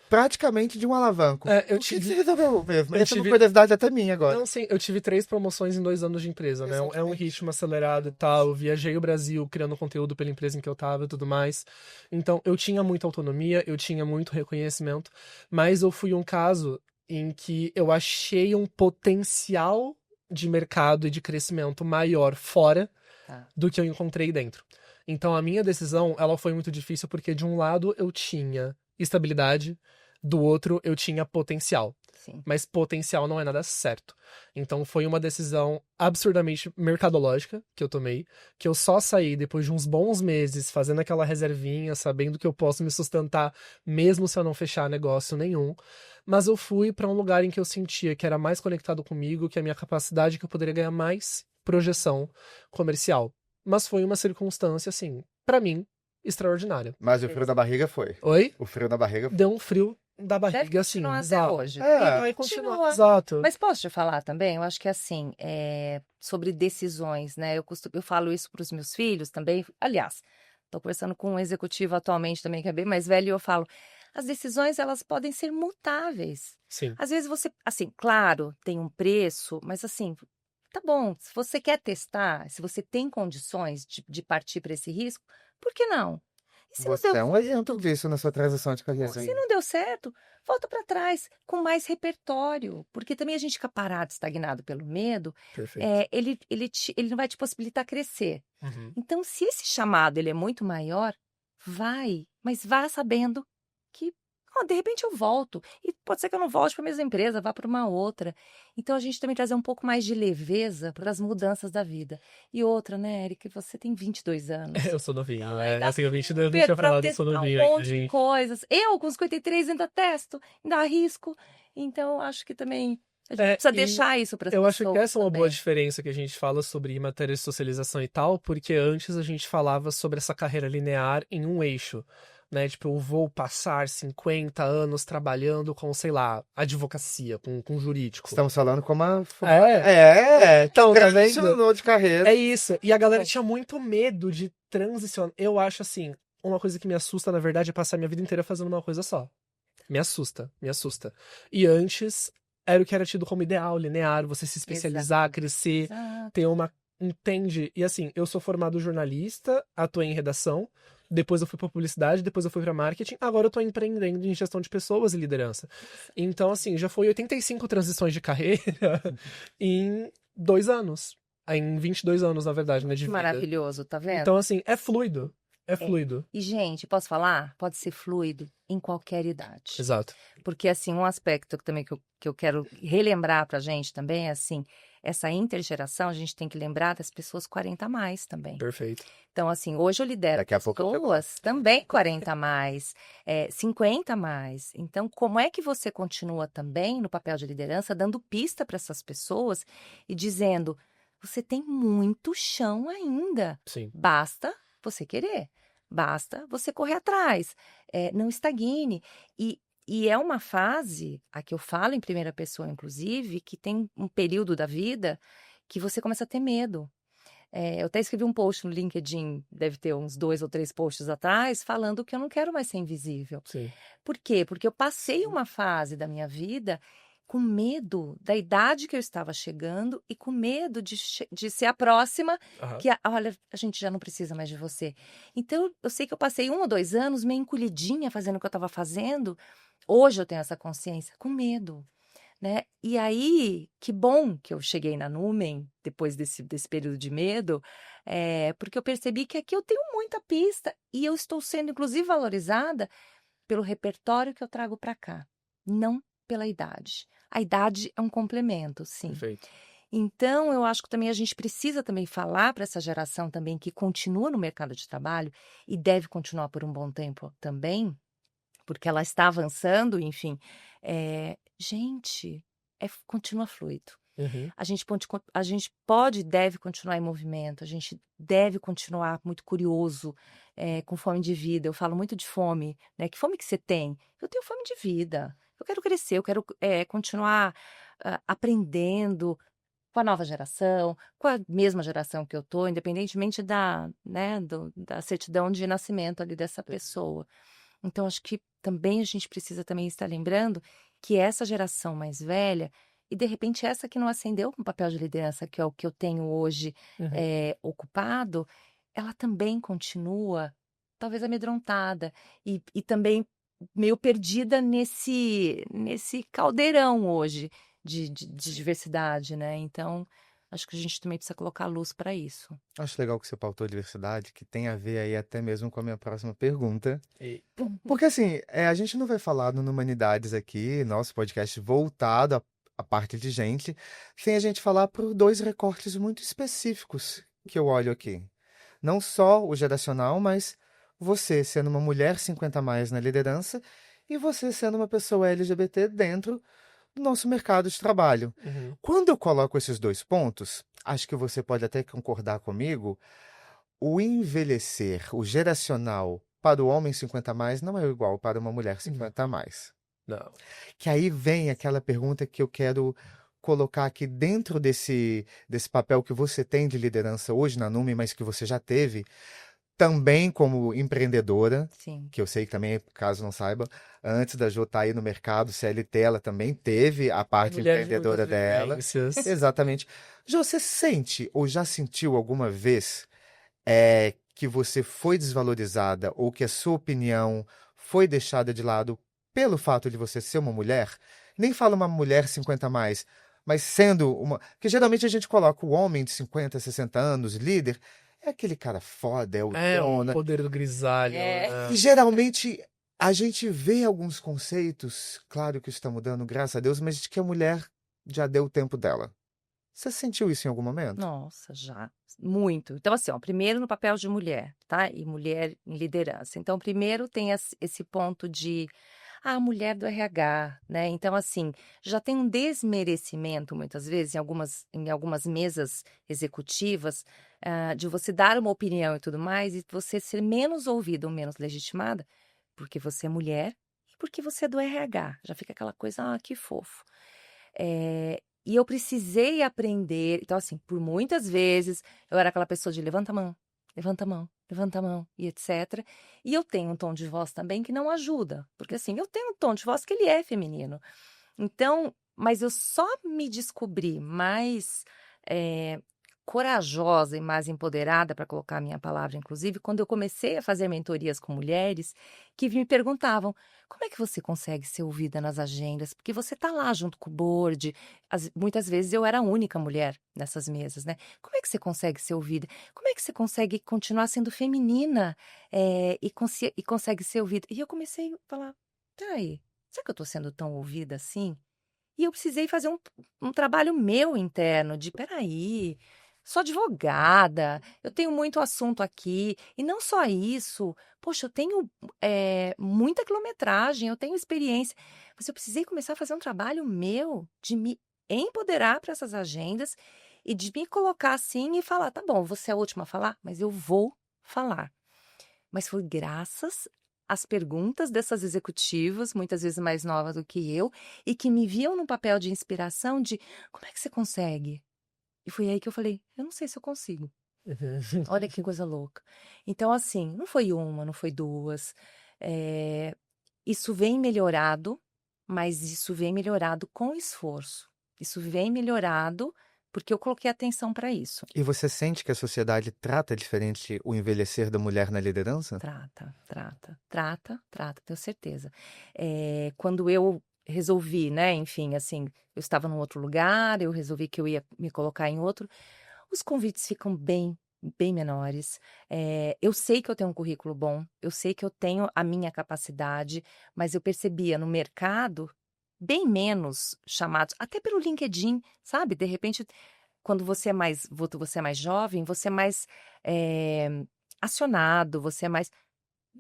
praticamente de um alavanco. Eu O que tive- se resolveu mesmo? eu Essa é uma tive- curiosidade até minha agora. Não, sim, eu tive 3 promoções em 2 anos de empresa, né? É um Exatamente. ritmo acelerado e tal. Eu viajei o Brasil criando conteúdo pela empresa em que eu tava e tudo mais. Então, eu tinha muita autonomia, eu tinha muito reconhecimento, mas eu fui um caso em que eu achei um potencial de mercado e de crescimento maior fora Tá. do que eu encontrei dentro. Então, a minha decisão, ela foi muito difícil porque de um lado eu tinha estabilidade, do outro eu tinha potencial. Sim. Mas potencial não é nada certo. Então foi uma decisão absurdamente mercadológica que eu tomei, que eu só saí depois de uns bons meses fazendo aquela reservinha, sabendo que eu posso me sustentar mesmo se eu não fechar negócio nenhum. Mas eu fui para um lugar em que eu sentia que era mais conectado comigo, que a minha capacidade, que eu poderia ganhar mais projeção comercial. Mas foi uma circunstância, assim, para mim, extraordinária. Mas o frio da barriga foi. Oi? O frio da barriga foi. Deu um frio da Deve barriga, assim. continuar até exato. hoje. E É, vai continuar, continua. exato. Mas posso te falar também? Eu acho que assim, sobre decisões, né? Eu falo isso para os meus filhos também. Aliás, estou conversando com um executivo atualmente também que é bem mais velho e eu falo, as decisões elas podem ser mutáveis. Sim. Às vezes você, assim, claro, tem um preço, mas assim, tá bom. Se você quer testar, se você tem condições de partir para esse risco, por que não? E se não Você deu é um exemplo disso na sua transição de carreira. se não deu certo, volta para trás com mais repertório, porque também a gente fica parado, estagnado pelo medo, Perfeito. ele não vai te possibilitar crescer. Uhum. Então, se esse chamado ele é muito maior, vai, mas vá sabendo que de repente eu volto. E pode ser que eu não volte para a mesma empresa, vá para uma outra. Então, a gente também trazer um pouco mais de leveza para as mudanças da vida. E outra, né, Eric, você tem 22 anos. Eu sou novinho, Dá Eu tenho 22, eu não Pedro, tinha pra falado, eu sou testar novinho um ainda, monte de gente. coisas. Eu, com os 53, ainda testo, ainda arrisco. Então, acho que também a gente precisa E deixar isso para as eu pessoas acho que essa é uma boa também. diferença que a gente fala sobre matéria de socialização e tal, porque antes a gente falava sobre essa carreira linear em um eixo, né? Tipo, eu vou passar 50 anos trabalhando com, sei lá, advocacia, com jurídico. Estamos falando como a... Então, tá vendo? transicionou de carreira. É isso. E a galera tinha muito medo de transicionar. Eu acho assim, uma coisa que me assusta, na verdade, é passar minha vida inteira fazendo uma coisa só. Me assusta, me assusta. E antes era o que era tido como ideal, linear, você se especializar, crescer, Exato. ter uma. Entende? E assim, eu sou formado jornalista, atuei em redação, depois eu fui pra publicidade, depois eu fui pra marketing, agora eu tô empreendendo em gestão de pessoas e liderança. Então, assim, já foi 85 transições de carreira em 2 anos. Em 22 anos, na verdade, né, de Que vida. maravilhoso, tá vendo? Então, assim, é fluido. É fluido. E, gente, posso falar? Pode ser fluido em qualquer idade. Exato. Porque, assim, um aspecto também que eu quero relembrar pra gente também é, assim, essa intergeração, a gente tem que lembrar das pessoas 40 a mais também. Perfeito. Então, assim, hoje eu lidero Daqui a pouco eu pessoas também 40 a mais, 50 a mais. Então, como é que você continua também no papel de liderança, dando pista para essas pessoas e dizendo, você tem muito chão ainda, Sim. basta você querer. basta você correr atrás, não estagne. E é uma fase, a que eu falo em primeira pessoa, inclusive, que tem um período da vida que você começa a ter medo. Eu até escrevi um post no LinkedIn, deve ter uns 2 ou 3 posts atrás, falando que eu não quero mais ser invisível. Sim. Por quê? Porque eu passei uma fase da minha vida com medo da idade que eu estava chegando e com medo de ser a próxima Aham. que, olha, a gente já não precisa mais de você. Então, eu sei que eu passei 1 ou 2 anos meio encolhidinha fazendo o que eu estava fazendo. Hoje eu tenho essa consciência, com medo, né? E aí, que bom que eu cheguei na Numen, depois desse período de medo, porque eu percebi que aqui eu tenho muita pista e eu estou sendo, inclusive, valorizada pelo repertório que eu trago para cá, não pela idade. A idade é um complemento, sim. Perfeito. Então, eu acho que também a gente precisa também falar para essa geração também que continua no mercado de trabalho e deve continuar por um bom tempo também, porque ela está avançando, enfim. Gente, continua fluido. Uhum. A gente pode e deve continuar em movimento, a gente deve continuar muito curioso, com fome de vida. Eu falo muito de fome, né? Que fome que você tem? Eu tenho fome de vida. Eu quero crescer, eu quero continuar aprendendo com a nova geração, com a mesma geração que eu tô, independentemente da certidão de nascimento ali dessa pessoa. Então, acho que também a gente precisa também estar lembrando que essa geração mais velha, e de repente essa que não ascendeu com o papel de liderança, que é o que eu tenho hoje Uhum. ocupado, ela também continua, talvez amedrontada, e também meio perdida nesse caldeirão hoje de diversidade, né? Então, acho que a gente também precisa colocar luz para isso. Acho legal que você pautou a diversidade, que tem a ver aí até mesmo com a minha próxima pergunta. E- Porque assim, a gente não vai falar no Humanidades aqui, nosso podcast voltado à parte de gente, sem a gente falar por 2 recortes muito específicos que eu olho aqui. Não só o geracional, mas você sendo uma mulher 50 a mais na liderança e você sendo uma pessoa LGBT dentro do nosso mercado de trabalho. Uhum. Quando eu coloco esses 2 pontos, acho que você pode até concordar comigo, o envelhecer, o geracional para o homem 50 a mais não é igual para uma mulher 50 a mais. Não. Que aí vem aquela pergunta que eu quero colocar aqui dentro desse papel que você tem de liderança hoje na Nume, mas que você já teve, também como empreendedora, Sim. que eu sei que também, caso não saiba, antes da Jo estar aí no mercado CLT, ela também teve a parte Mulher de empreendedora muitas dela. vivências. Exatamente. Jo, você sente ou já sentiu alguma vez que você foi desvalorizada ou que a sua opinião foi deixada de lado pelo fato de você ser uma mulher? Nem falo uma mulher 50 a mais, mas sendo uma. Porque geralmente a gente coloca o homem de 50, 60 anos, líder, é aquele cara foda, é o É o dono. poder do grisalho, É. né? E geralmente a gente vê alguns conceitos, claro que isso está mudando, graças a Deus, mas de que a mulher já deu o tempo dela. Você sentiu isso em algum momento? Nossa, já. Muito. Então, assim, ó, primeiro no papel de mulher, tá? E mulher em liderança. Então, primeiro tem esse ponto de mulher do RH, né? Então, assim, já tem um desmerecimento, muitas vezes, em algumas mesas executivas, de você dar uma opinião e tudo mais, e você ser menos ouvida ou menos legitimada, porque você é mulher e porque você é do RH. Já fica aquela coisa, que fofo. E eu precisei aprender. Então, assim, por muitas vezes eu era aquela pessoa de levanta a mão, levanta a mão, levanta a mão, e etc. E eu tenho um tom de voz também que não ajuda, porque assim, eu tenho um tom de voz que ele é feminino. Então, mas eu só me descobri mais corajosa e mais empoderada, para colocar a minha palavra, inclusive, quando eu comecei a fazer mentorias com mulheres que me perguntavam: como é que você consegue ser ouvida nas agendas? Porque você está lá junto com o board. Muitas vezes eu era a única mulher nessas mesas, né? Como é que você consegue ser ouvida? Como é que você consegue continuar sendo feminina e consegue ser ouvida? E eu comecei a falar: peraí, será que eu estou sendo tão ouvida assim? E eu precisei fazer um trabalho meu interno de, peraí, sou advogada, eu tenho muito assunto aqui, e não só isso, poxa, eu tenho muita quilometragem, eu tenho experiência, mas eu precisei começar a fazer um trabalho meu de me empoderar para essas agendas e de me colocar assim e falar, tá bom, você é a última a falar, mas eu vou falar. mas foi graças às perguntas dessas executivas, muitas vezes mais novas do que eu, e que me viam num papel de inspiração de como é que você consegue? E foi aí que eu falei, eu não sei se eu consigo. Olha que coisa louca. Então, assim, não foi uma, não foi duas. Isso vem melhorado, mas isso vem melhorado com esforço. Isso vem melhorado porque eu coloquei atenção para isso. E você sente que a sociedade trata diferente o envelhecer da mulher na liderança? Trata, tenho certeza. Quando eu resolvi, né, enfim, assim, eu estava num outro lugar, eu resolvi que eu ia me colocar em outro, os convites ficam bem menores. Eu sei que eu tenho um currículo bom, eu sei que eu tenho a minha capacidade, mas eu percebia no mercado bem menos chamados, até pelo LinkedIn, sabe? De repente, quando você é mais jovem, você é mais acionado, você é mais.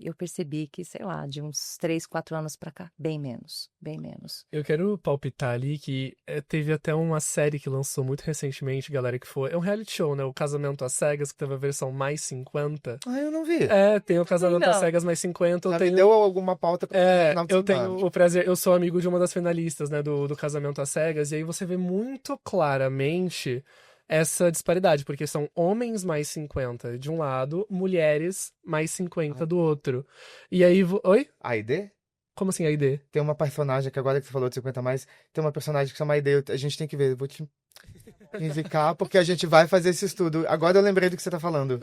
Eu percebi que, sei lá, de uns 3, 4 anos pra cá, bem menos, bem menos. Eu quero palpitar ali que teve até uma série que lançou muito recentemente, galera, que foi... É um reality show, né? O Casamento às Cegas, que teve a versão mais 50. Ah, eu não vi. Tem o Casamento às Não. Cegas mais 50. Já Eu me tenho... deu alguma pauta para o final de eu semana. tenho o prazer... Eu sou amigo de uma das finalistas, né? Do Casamento às Cegas. E aí você vê muito claramente essa disparidade, porque são homens mais 50 de um lado, mulheres mais 50 do outro. E aí... Oi? Aide? Como assim, a ID? Tem uma personagem que agora que você falou de 50 a mais, tem uma personagem que chama Aide. A gente tem que ver. Eu vou te indicar porque a gente vai fazer esse estudo. Agora eu lembrei do que você tá falando.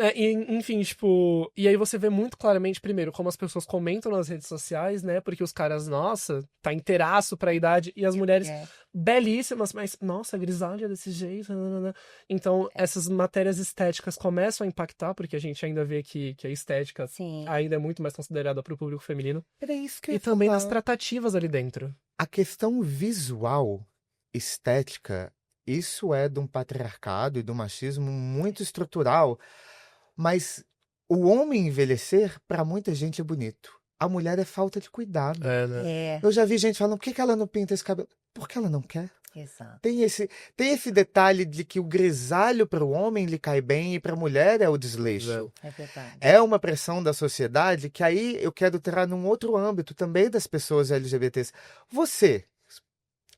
Enfim, tipo... E aí você vê muito claramente, primeiro, como as pessoas comentam nas redes sociais, né? Porque os caras, nossa, tá inteiraço pra idade. E as mulheres, belíssimas, mas, nossa, a grisalha desse jeito. Nanana. Então, essas matérias estéticas começam a impactar, porque a gente ainda vê que a estética Sim. ainda é muito mais considerada pro público feminino. Era isso que eu E ia também falar. nas tratativas ali dentro. A questão visual, estética, isso é de um patriarcado e do machismo muito estrutural, mas o homem envelhecer, para muita gente, é bonito. A mulher é falta de cuidado. Né? Eu já vi gente falando, por que ela não pinta esse cabelo? Porque ela não quer. Exato. Tem esse detalhe de que o grisalho para o homem lhe cai bem e para a mulher é o desleixo. É verdade. É uma pressão da sociedade que aí eu quero entrar num outro âmbito também das pessoas LGBTs. Você,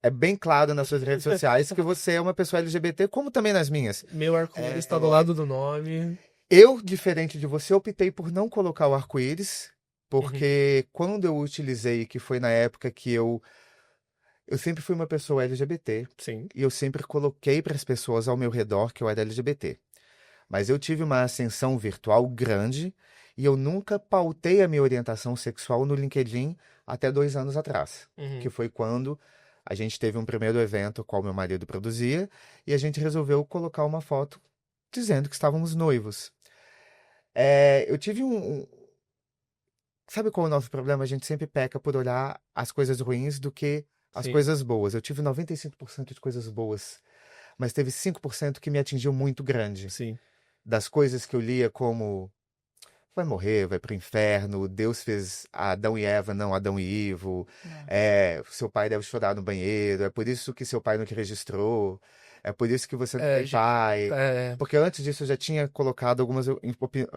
é bem claro nas suas redes sociais que você é uma pessoa LGBT, como também nas minhas. Meu arco-íris está do lado do nome. Eu, diferente de você, optei por não colocar o arco-íris, porque quando eu utilizei, que foi na época que eu sempre fui uma pessoa LGBT, Sim. e eu sempre coloquei para as pessoas ao meu redor que eu era LGBT. Mas eu tive uma ascensão virtual grande e eu nunca pautei a minha orientação sexual no LinkedIn até 2 anos atrás, que foi quando a gente teve um primeiro evento qual meu marido produzia e a gente resolveu colocar uma foto dizendo que estávamos noivos. Eu tive Sabe qual é o nosso problema? A gente sempre peca por olhar as coisas ruins do que as coisas boas. Eu tive 95% de coisas boas, mas teve 5% que me atingiu muito grande. Sim. Das coisas que eu lia como vai morrer, vai pro inferno, Deus fez Adão e Eva, não Adão e Ivo, seu pai deve chorar no banheiro, é por isso que seu pai não te registrou, é por isso que você não tem pai. Porque antes disso eu já tinha colocado algumas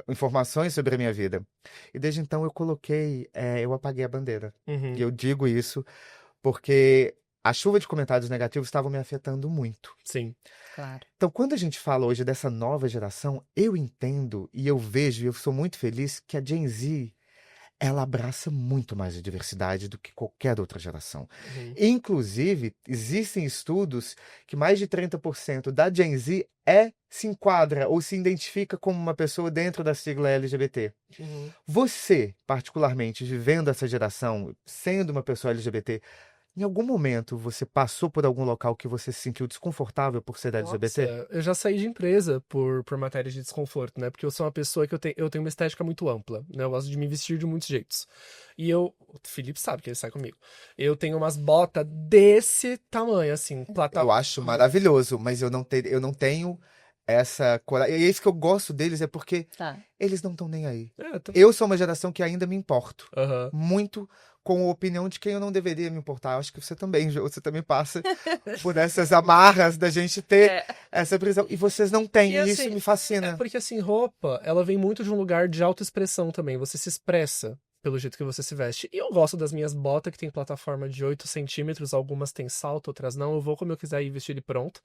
informações sobre a minha vida. E desde então eu apaguei a bandeira. E eu digo isso porque a chuva de comentários negativos estava me afetando muito. Sim. Claro. Então, quando a gente fala hoje dessa nova geração, eu entendo e eu vejo e eu sou muito feliz que a Gen Z, ela abraça muito mais a diversidade do que qualquer outra geração. Inclusive, existem estudos que mais de 30% da Gen Z se enquadra ou se identifica como uma pessoa dentro da sigla LGBT. Você, particularmente, vivendo essa geração, sendo uma pessoa LGBT, em algum momento você passou por algum local que você se sentiu desconfortável por ser LGBT? Nossa, eu já saí de empresa por matérias de desconforto, né? Porque eu sou uma pessoa que eu tenho uma estética muito ampla, né? Eu gosto de me vestir de muitos jeitos. E o Felipe sabe que ele sai comigo. Eu tenho umas botas desse tamanho, assim, Eu acho maravilhoso, mas eu não tenho essa coragem. E é isso que eu gosto deles, é porque Tá. eles não estão nem aí. Tô... Eu sou uma geração que ainda me importo Aham. muito com a opinião de quem eu não deveria me importar. Eu acho que você também, Jô, você também passa por essas amarras da gente ter É. essa prisão. E vocês não têm, E e assim, isso me fascina. porque assim, roupa, ela vem muito de um lugar de autoexpressão também. Você se expressa pelo jeito que você se veste. E eu gosto das minhas botas, que tem plataforma de 8 centímetros, algumas têm salto, outras não. Eu vou como eu quiser ir vestido e pronto.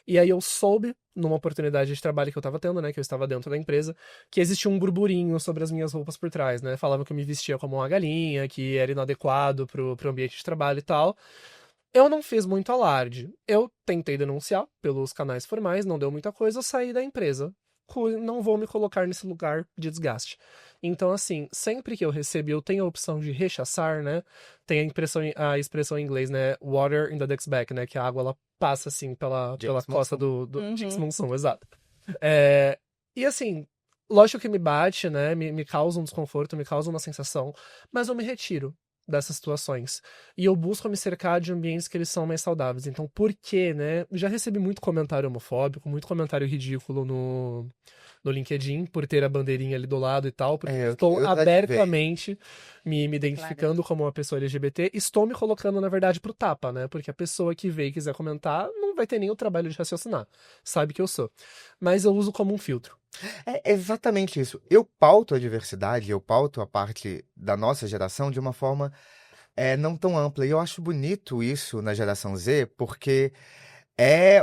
E aí eu soube, numa oportunidade de trabalho que eu tava tendo, né, que eu estava dentro da empresa, que existia um burburinho sobre as minhas roupas por trás, né? Falavam que eu me vestia como uma galinha, que era inadequado pro ambiente de trabalho e tal. Eu não fiz muito alarde. Eu tentei denunciar pelos canais formais, não deu muita coisa, eu saí da empresa. Não vou me colocar nesse lugar de desgaste. Então, assim, sempre que eu recebi, eu tenho a opção de rechaçar, né? Tem a expressão em inglês, né? Water in the duck's back, né? Que a água, ela passa, assim, pela Jinx costa Monsoon. do Jinx Uhum. Monsoon, exato. É, e, assim, lógico que me bate, né? Me causa um desconforto, me causa uma sensação, mas eu me retiro dessas situações. E eu busco me cercar de ambientes que eles são mais saudáveis. Então, por quê, né? Já recebi muito comentário homofóbico, muito comentário ridículo no LinkedIn, por ter a bandeirinha ali do lado e tal, porque É, estou eu desativei. abertamente me identificando como uma pessoa LGBT, estou me colocando, na verdade, pro tapa, né? Porque a pessoa que veio e quiser comentar não vai ter nem o trabalho de raciocinar. Sabe que eu sou. Mas eu uso como um filtro. É exatamente isso. Eu pauto a diversidade, eu pauto a parte da nossa geração de uma forma não tão ampla. E eu acho bonito isso na geração Z, porque é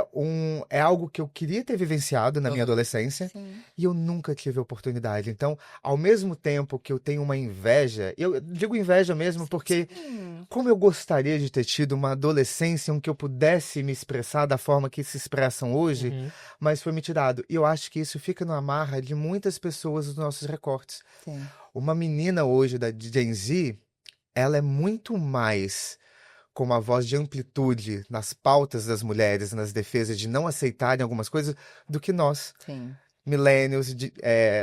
algo que eu queria ter vivenciado na minha Aham. adolescência Sim. e eu nunca tive a oportunidade. Então, ao mesmo tempo que eu tenho uma inveja, eu digo inveja mesmo porque Sim. como eu gostaria de ter tido uma adolescência em que eu pudesse me expressar da forma que se expressam hoje, Uhum. mas foi me tirado. E eu acho que isso fica na amarra de muitas pessoas dos nossos recortes. Sim. Uma menina hoje da Gen Z, ela é muito mais com uma voz de amplitude nas pautas das mulheres, nas defesas de não aceitarem algumas coisas, do que nós, Sim. millennials,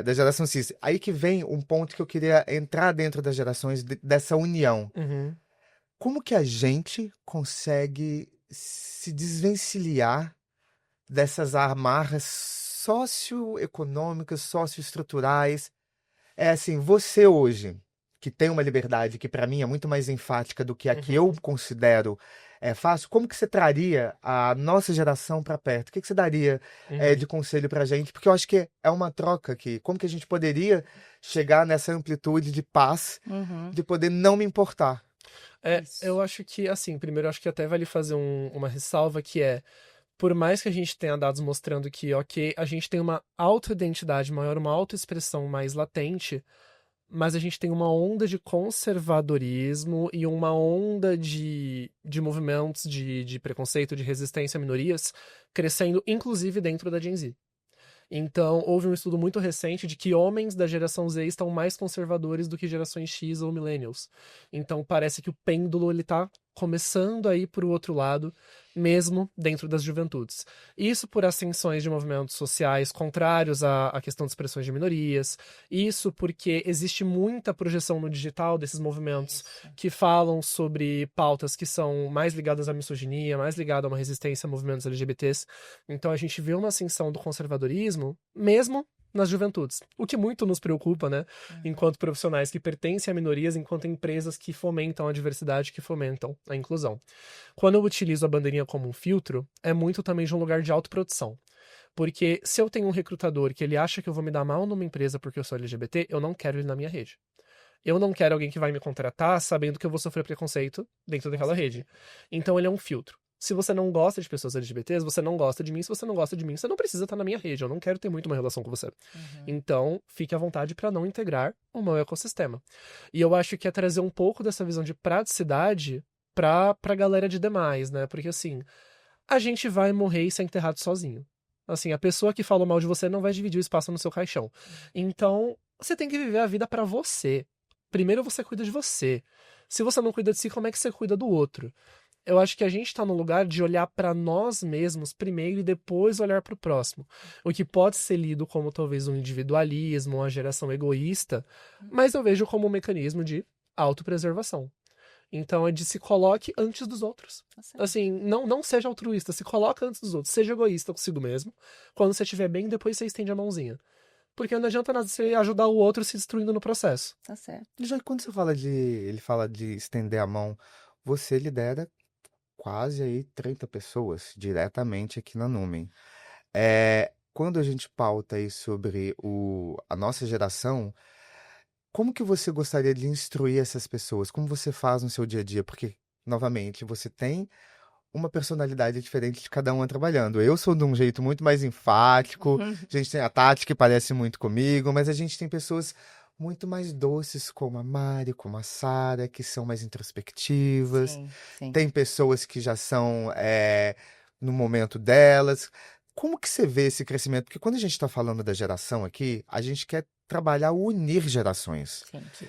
da geração cis. Aí que vem um ponto que eu queria entrar dentro das gerações, dessa união. Uhum. Como que a gente consegue se desvencilhar dessas amarras socioeconômicas, socioestruturais? É assim, você hoje, que tem uma liberdade que para mim é muito mais enfática do que a que eu Uhum. considero fácil, como que você traria a nossa geração para perto? O que que você daria Uhum. de conselho para a gente? Porque eu acho que é uma troca aqui. Como que a gente poderia chegar nessa amplitude de paz, Uhum. de poder não me importar? Isso. Eu acho que, assim, primeiro eu acho que até vale fazer uma ressalva que é, por mais que a gente tenha dados mostrando que, ok, a gente tem uma autoidentidade maior, uma autoexpressão mais latente, mas a gente tem uma onda de conservadorismo e uma onda de movimentos de preconceito, de resistência a minorias, crescendo, inclusive dentro da Gen Z. Então, houve um estudo muito recente de que homens da geração Z estão mais conservadores do que gerações X ou millennials. Então, parece que o pêndulo ele tá começando a ir para o outro lado, mesmo dentro das juventudes. Isso por ascensões de movimentos sociais contrários à questão de expressões de minorias. Isso porque existe muita projeção no digital desses movimentos Isso. que falam sobre pautas que são mais ligadas à misoginia, mais ligadas a uma resistência a movimentos LGBTs. Então a gente vê uma ascensão do conservadorismo, mesmo nas juventudes. O que muito nos preocupa, né? Enquanto profissionais que pertencem a minorias, enquanto empresas que fomentam a diversidade, que fomentam a inclusão. Quando eu utilizo a bandeirinha como um filtro, é muito também de um lugar de autoproteção. Porque se eu tenho um recrutador que ele acha que eu vou me dar mal numa empresa porque eu sou LGBT, eu não quero ele na minha rede. Eu não quero alguém que vai me contratar sabendo que eu vou sofrer preconceito dentro daquela rede. Então ele é um filtro. Se você não gosta de pessoas LGBTs, você não gosta de mim. Se você não gosta de mim, você não precisa estar na minha rede. Eu não quero ter muito uma relação com você. Então, fique à vontade para não integrar o meu ecossistema. E eu acho que é trazer um pouco dessa visão de praticidade pra galera de demais, né? Porque assim, a gente vai morrer e ser enterrado sozinho. Assim, a pessoa que falou mal de você não vai dividir o espaço no seu caixão. Então, você tem que viver a vida pra você. Primeiro você cuida de você. Se você não cuida de si, como é que você cuida do outro? Eu acho que a gente tá no lugar de olhar pra nós mesmos primeiro e depois olhar pro próximo. O que pode ser lido como talvez um individualismo, uma geração egoísta, mas eu vejo como um mecanismo de autopreservação. Então é de se coloque antes dos outros. Tá certo. Assim, não seja altruísta, se coloca antes dos outros. Seja egoísta consigo mesmo. Quando você estiver bem, depois você estende a mãozinha. Porque não adianta nada você ajudar o outro se destruindo no processo. Tá certo. Já quando você fala ele fala de estender a mão, você lidera quase aí 30 pessoas diretamente aqui na Numen. Quando a gente pauta aí sobre a nossa geração, como que você gostaria de instruir essas pessoas? Como você faz no seu dia a dia? Porque, novamente, você tem uma personalidade diferente de cada uma trabalhando. Eu sou de um jeito muito mais enfático, a gente tem a Tati que parece muito comigo, mas a gente tem pessoas muito mais doces, como a Mari, como a Sara, que são mais introspectivas. Sim, sim. Tem pessoas que já são no momento delas. Como que você vê esse crescimento? Porque quando a gente está falando da geração aqui, a gente quer trabalhar o unir gerações. Sim,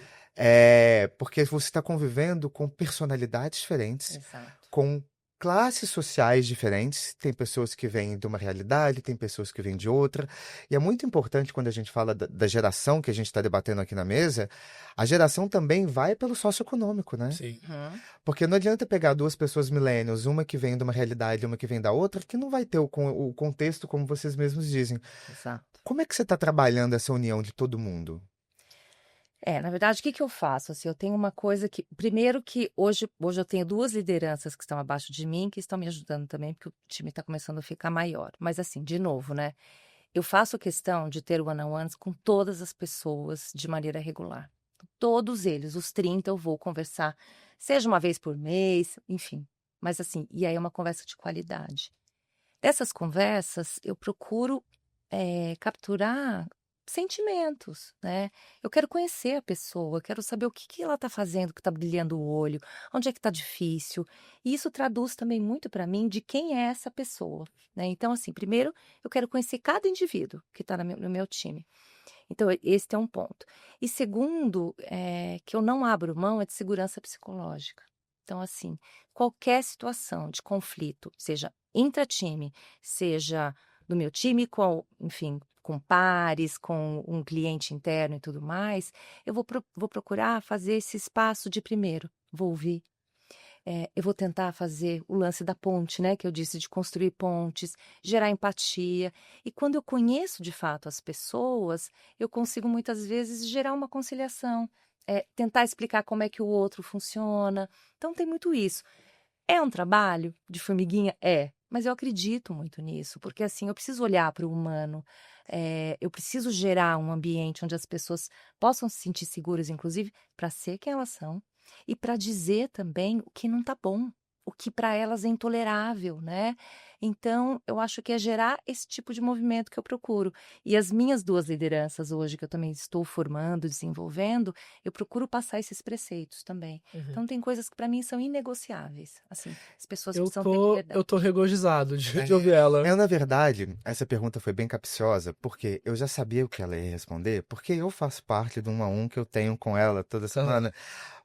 Porque você está convivendo com personalidades diferentes, exato. com classes sociais diferentes. Tem pessoas que vêm de uma realidade, tem pessoas que vêm de outra. E é muito importante quando a gente fala da geração que a gente está debatendo aqui na mesa, a geração também vai pelo socioeconômico, né? Sim. Uhum. Porque não adianta pegar duas pessoas millennials, uma que vem de uma realidade e uma que vem da outra, que não vai ter o contexto como vocês mesmos dizem. Exato. Como é que você está trabalhando essa união de todo mundo? Na verdade, o que que eu faço? Assim, eu tenho uma coisa que, primeiro que hoje eu tenho 2 lideranças que estão abaixo de mim, que estão me ajudando também, porque o time está começando a ficar maior. Mas assim, de novo, né? Eu faço questão de ter one-on-ones com todas as pessoas de maneira regular. Todos eles, os 30, eu vou conversar, seja uma vez por mês, enfim. Mas assim, e aí é uma conversa de qualidade. Dessas conversas, eu procuro capturar sentimentos, né? Eu quero conhecer a pessoa, quero saber o que que ela está fazendo, que está brilhando o olho, onde é que está difícil. E isso traduz também muito para mim de quem é essa pessoa, né? Então, assim, primeiro eu quero conhecer cada indivíduo que está no meu time. Então, esse é um ponto. E segundo, que eu não abro mão é de segurança psicológica. Então, assim, qualquer situação de conflito, seja intra-time, seja do meu time com, enfim, com pares, com um cliente interno e tudo mais, eu vou procurar fazer esse espaço de primeiro, vou ouvir. Eu vou tentar fazer o lance da ponte, né, que eu disse, de construir pontes, gerar empatia. E quando eu conheço de fato as pessoas, eu consigo muitas vezes gerar uma conciliação, tentar explicar como é que o outro funciona. Então tem muito isso. É um trabalho de formiguinha? É, mas eu acredito muito nisso, porque assim, eu preciso olhar para o humano, eu preciso gerar um ambiente onde as pessoas possam se sentir seguras, inclusive, para ser quem elas são e para dizer também o que não está bom, o que para elas é intolerável, né? Então, eu acho que é gerar esse tipo de movimento que eu procuro. E as minhas 2 lideranças hoje, que eu também estou formando, desenvolvendo, eu procuro passar esses preceitos também. Uhum. Então, tem coisas que para mim são inegociáveis. Assim, as pessoas Eu precisam ter tô, liberdade. eu tô regozijado de ouvir ela. Na verdade, essa pergunta foi bem capciosa, porque eu já sabia o que ela ia responder, porque eu faço parte do 1 a 1 que eu tenho com ela toda semana.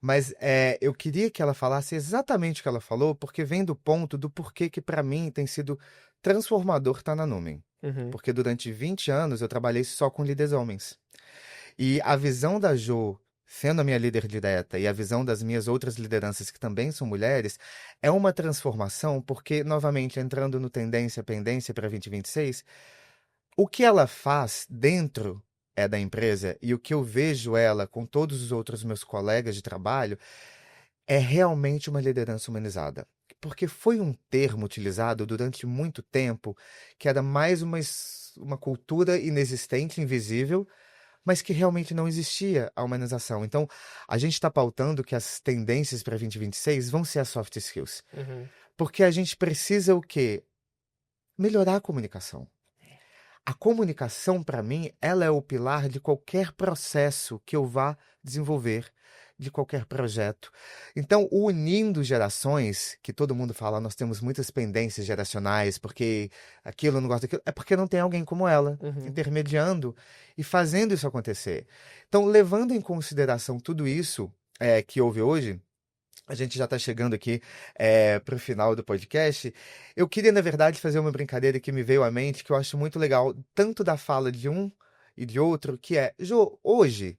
Mas eu queria que ela falasse exatamente o que ela falou, porque vem do ponto do porquê que para mim tem sido transformador estar na Numen. Uhum. Porque durante 20 anos eu trabalhei só com líderes homens. E a visão da Jo, sendo a minha líder direta, e a visão das minhas outras lideranças, que também são mulheres, é uma transformação, porque, novamente, entrando no tendência, pendência para 2026, o que ela faz dentro da empresa e o que eu vejo ela com todos os outros meus colegas de trabalho é realmente uma liderança humanizada. Porque foi um termo utilizado durante muito tempo que era mais uma cultura inexistente, invisível, mas que realmente não existia a humanização. Então, a gente está pautando que as tendências para 2026 vão ser as soft skills. Uhum. Porque a gente precisa o quê? Melhorar a comunicação. A comunicação, para mim, ela é o pilar de qualquer processo que eu vá desenvolver, de qualquer projeto. Então, o unindo gerações, que todo mundo fala, nós temos muitas pendências geracionais, porque aquilo não gosta daquilo, é porque não tem alguém como ela, Uhum. intermediando e fazendo isso acontecer. Então, levando em consideração tudo isso que houve hoje, a gente já está chegando aqui para o final do podcast. Eu queria, na verdade, fazer uma brincadeira que me veio à mente, que eu acho muito legal, tanto da fala de um e de outro, que é, Jô, hoje,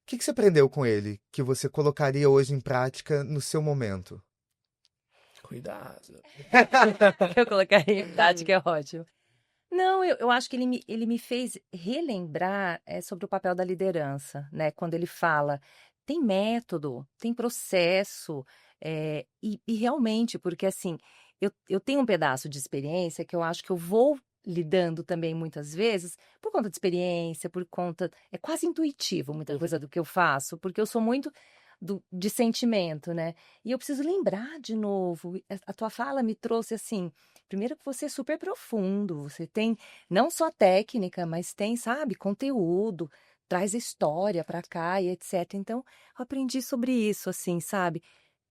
o que você aprendeu com ele que você colocaria hoje em prática no seu momento? Cuidado. Eu colocaria em prática, é ótimo. Não, eu acho que ele me fez relembrar sobre o papel da liderança, né? Quando ele fala, tem método, tem processo, e realmente, porque assim, eu tenho um pedaço de experiência que eu acho que eu vou lidando também muitas vezes por conta de experiência, por conta. É quase intuitivo muita coisa do que eu faço, porque eu sou muito de sentimento, né? E eu preciso lembrar de novo. A tua fala me trouxe assim. Primeiro que você é super profundo, você tem não só técnica, mas tem, sabe, conteúdo, traz história para cá e etc. Então, eu aprendi sobre isso, assim, sabe?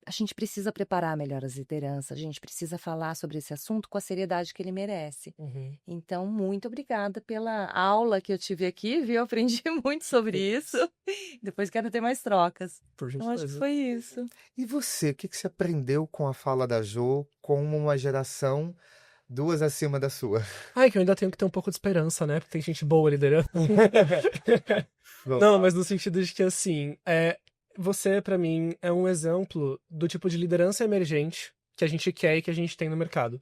A gente precisa preparar melhor as lideranças, a gente precisa falar sobre esse assunto com a seriedade que ele merece. Uhum. Então, muito obrigada pela aula que eu tive aqui, viu? Eu aprendi muito sobre isso. Depois quero ter mais trocas. Por Eu acho que gentileza. foi isso. E você, o que você aprendeu com a fala da Jo como uma geração 2 acima da sua? Ai, que eu ainda tenho que ter um pouco de esperança, né? Porque tem gente boa liderando. Não, mas no sentido de que, assim, você, pra mim, é um exemplo do tipo de liderança emergente que a gente quer e que a gente tem no mercado.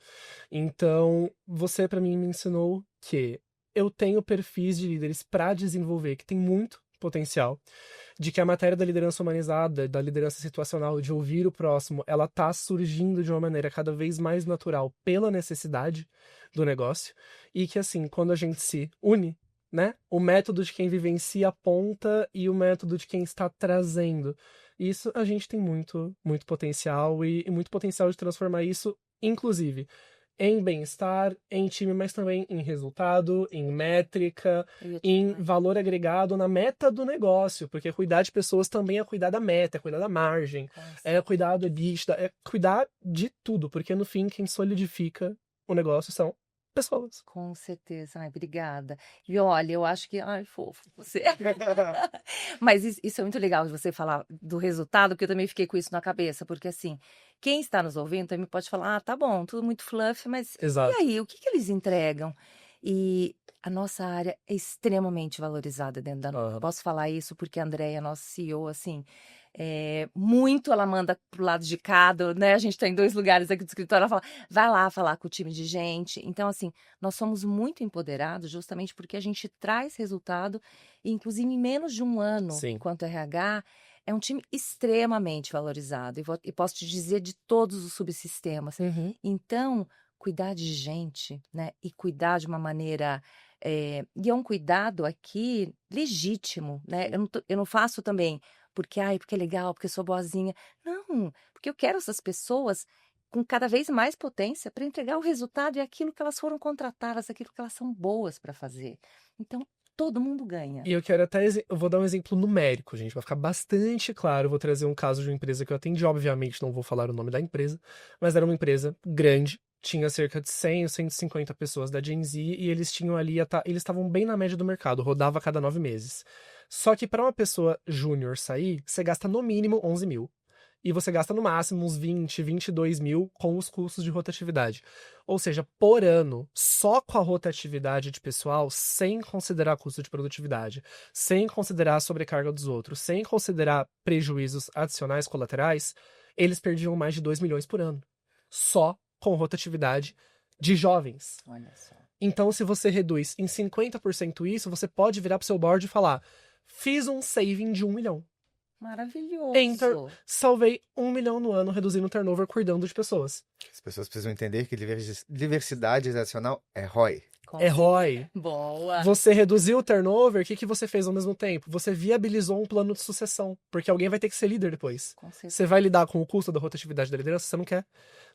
Então, você, pra mim, me ensinou que eu tenho perfis de líderes pra desenvolver, que tem muito potencial, de que a matéria da liderança humanizada, da liderança situacional, de ouvir o próximo, ela tá surgindo de uma maneira cada vez mais natural pela necessidade do negócio, e que, assim, quando a gente se une, né? O método de quem vivencia aponta e o método de quem está trazendo. Isso a gente tem muito, muito potencial e muito potencial de transformar isso, inclusive, em bem-estar, em time, mas também em resultado, em métrica, Eu ia te em falar. valor agregado na meta do negócio, porque cuidar de pessoas também é cuidar da meta, é cuidar da margem, é cuidar do EBITDA, é cuidar de tudo, porque no fim quem solidifica o negócio são pessoas. Com certeza. Ai, obrigada. E olha, eu acho que. Ai, fofo você. Mas isso é muito legal de você falar do resultado, porque eu também fiquei com isso na cabeça, porque assim, quem está nos ouvindo também pode falar, ah, tá bom, tudo muito fluff, mas e Exato. aí, o que eles entregam? E a nossa área é extremamente valorizada dentro da. Aham. Posso falar isso porque a Andrea, nossa CEO, assim, muito ela manda pro lado de cada, né? A gente tem 2 lugares aqui do escritório, ela fala, vai lá falar com o time de gente. Então, assim, nós somos muito empoderados justamente porque a gente traz resultado, e inclusive em menos de um ano, Sim. enquanto RH, é um time extremamente valorizado. E posso te dizer de todos os subsistemas. Uhum. Então, cuidar de gente, né? E cuidar de uma maneira. E é um cuidado aqui legítimo, né? Eu não faço também porque, ai, porque é legal, porque eu sou boazinha. Não, porque eu quero essas pessoas com cada vez mais potência para entregar o resultado e aquilo que elas foram contratadas, aquilo que elas são boas para fazer. Então, todo mundo ganha. E eu quero até. Eu vou dar um exemplo numérico, gente, vai ficar bastante claro. Eu vou trazer um caso de uma empresa que eu atendi, obviamente não vou falar o nome da empresa, mas era uma empresa grande, tinha cerca de 100 ou 150 pessoas da Gen Z e eles tinham ali, eles estavam bem na média do mercado, rodava a cada 9 meses. Só que para uma pessoa júnior sair, você gasta no mínimo 11 mil. E você gasta no máximo uns 20, 22 mil com os custos de rotatividade. Ou seja, por ano, só com a rotatividade de pessoal, sem considerar custo de produtividade, sem considerar a sobrecarga dos outros, sem considerar prejuízos adicionais colaterais, eles perdiam mais de 2 milhões por ano. Só com rotatividade de jovens. Olha só. Então, se você reduz em 50% isso, você pode virar pro seu board e falar: fiz um saving de 1 milhão. Maravilhoso. Salvei 1 milhão no ano reduzindo o turnover cuidando de pessoas. As pessoas precisam entender que diversidade geracional é ROI. É ROI. Boa. Você reduziu o turnover, o que você fez ao mesmo tempo? Você viabilizou um plano de sucessão, porque alguém vai ter que ser líder depois. Com certeza. Você vai lidar com o custo da rotatividade da liderança? Você não quer.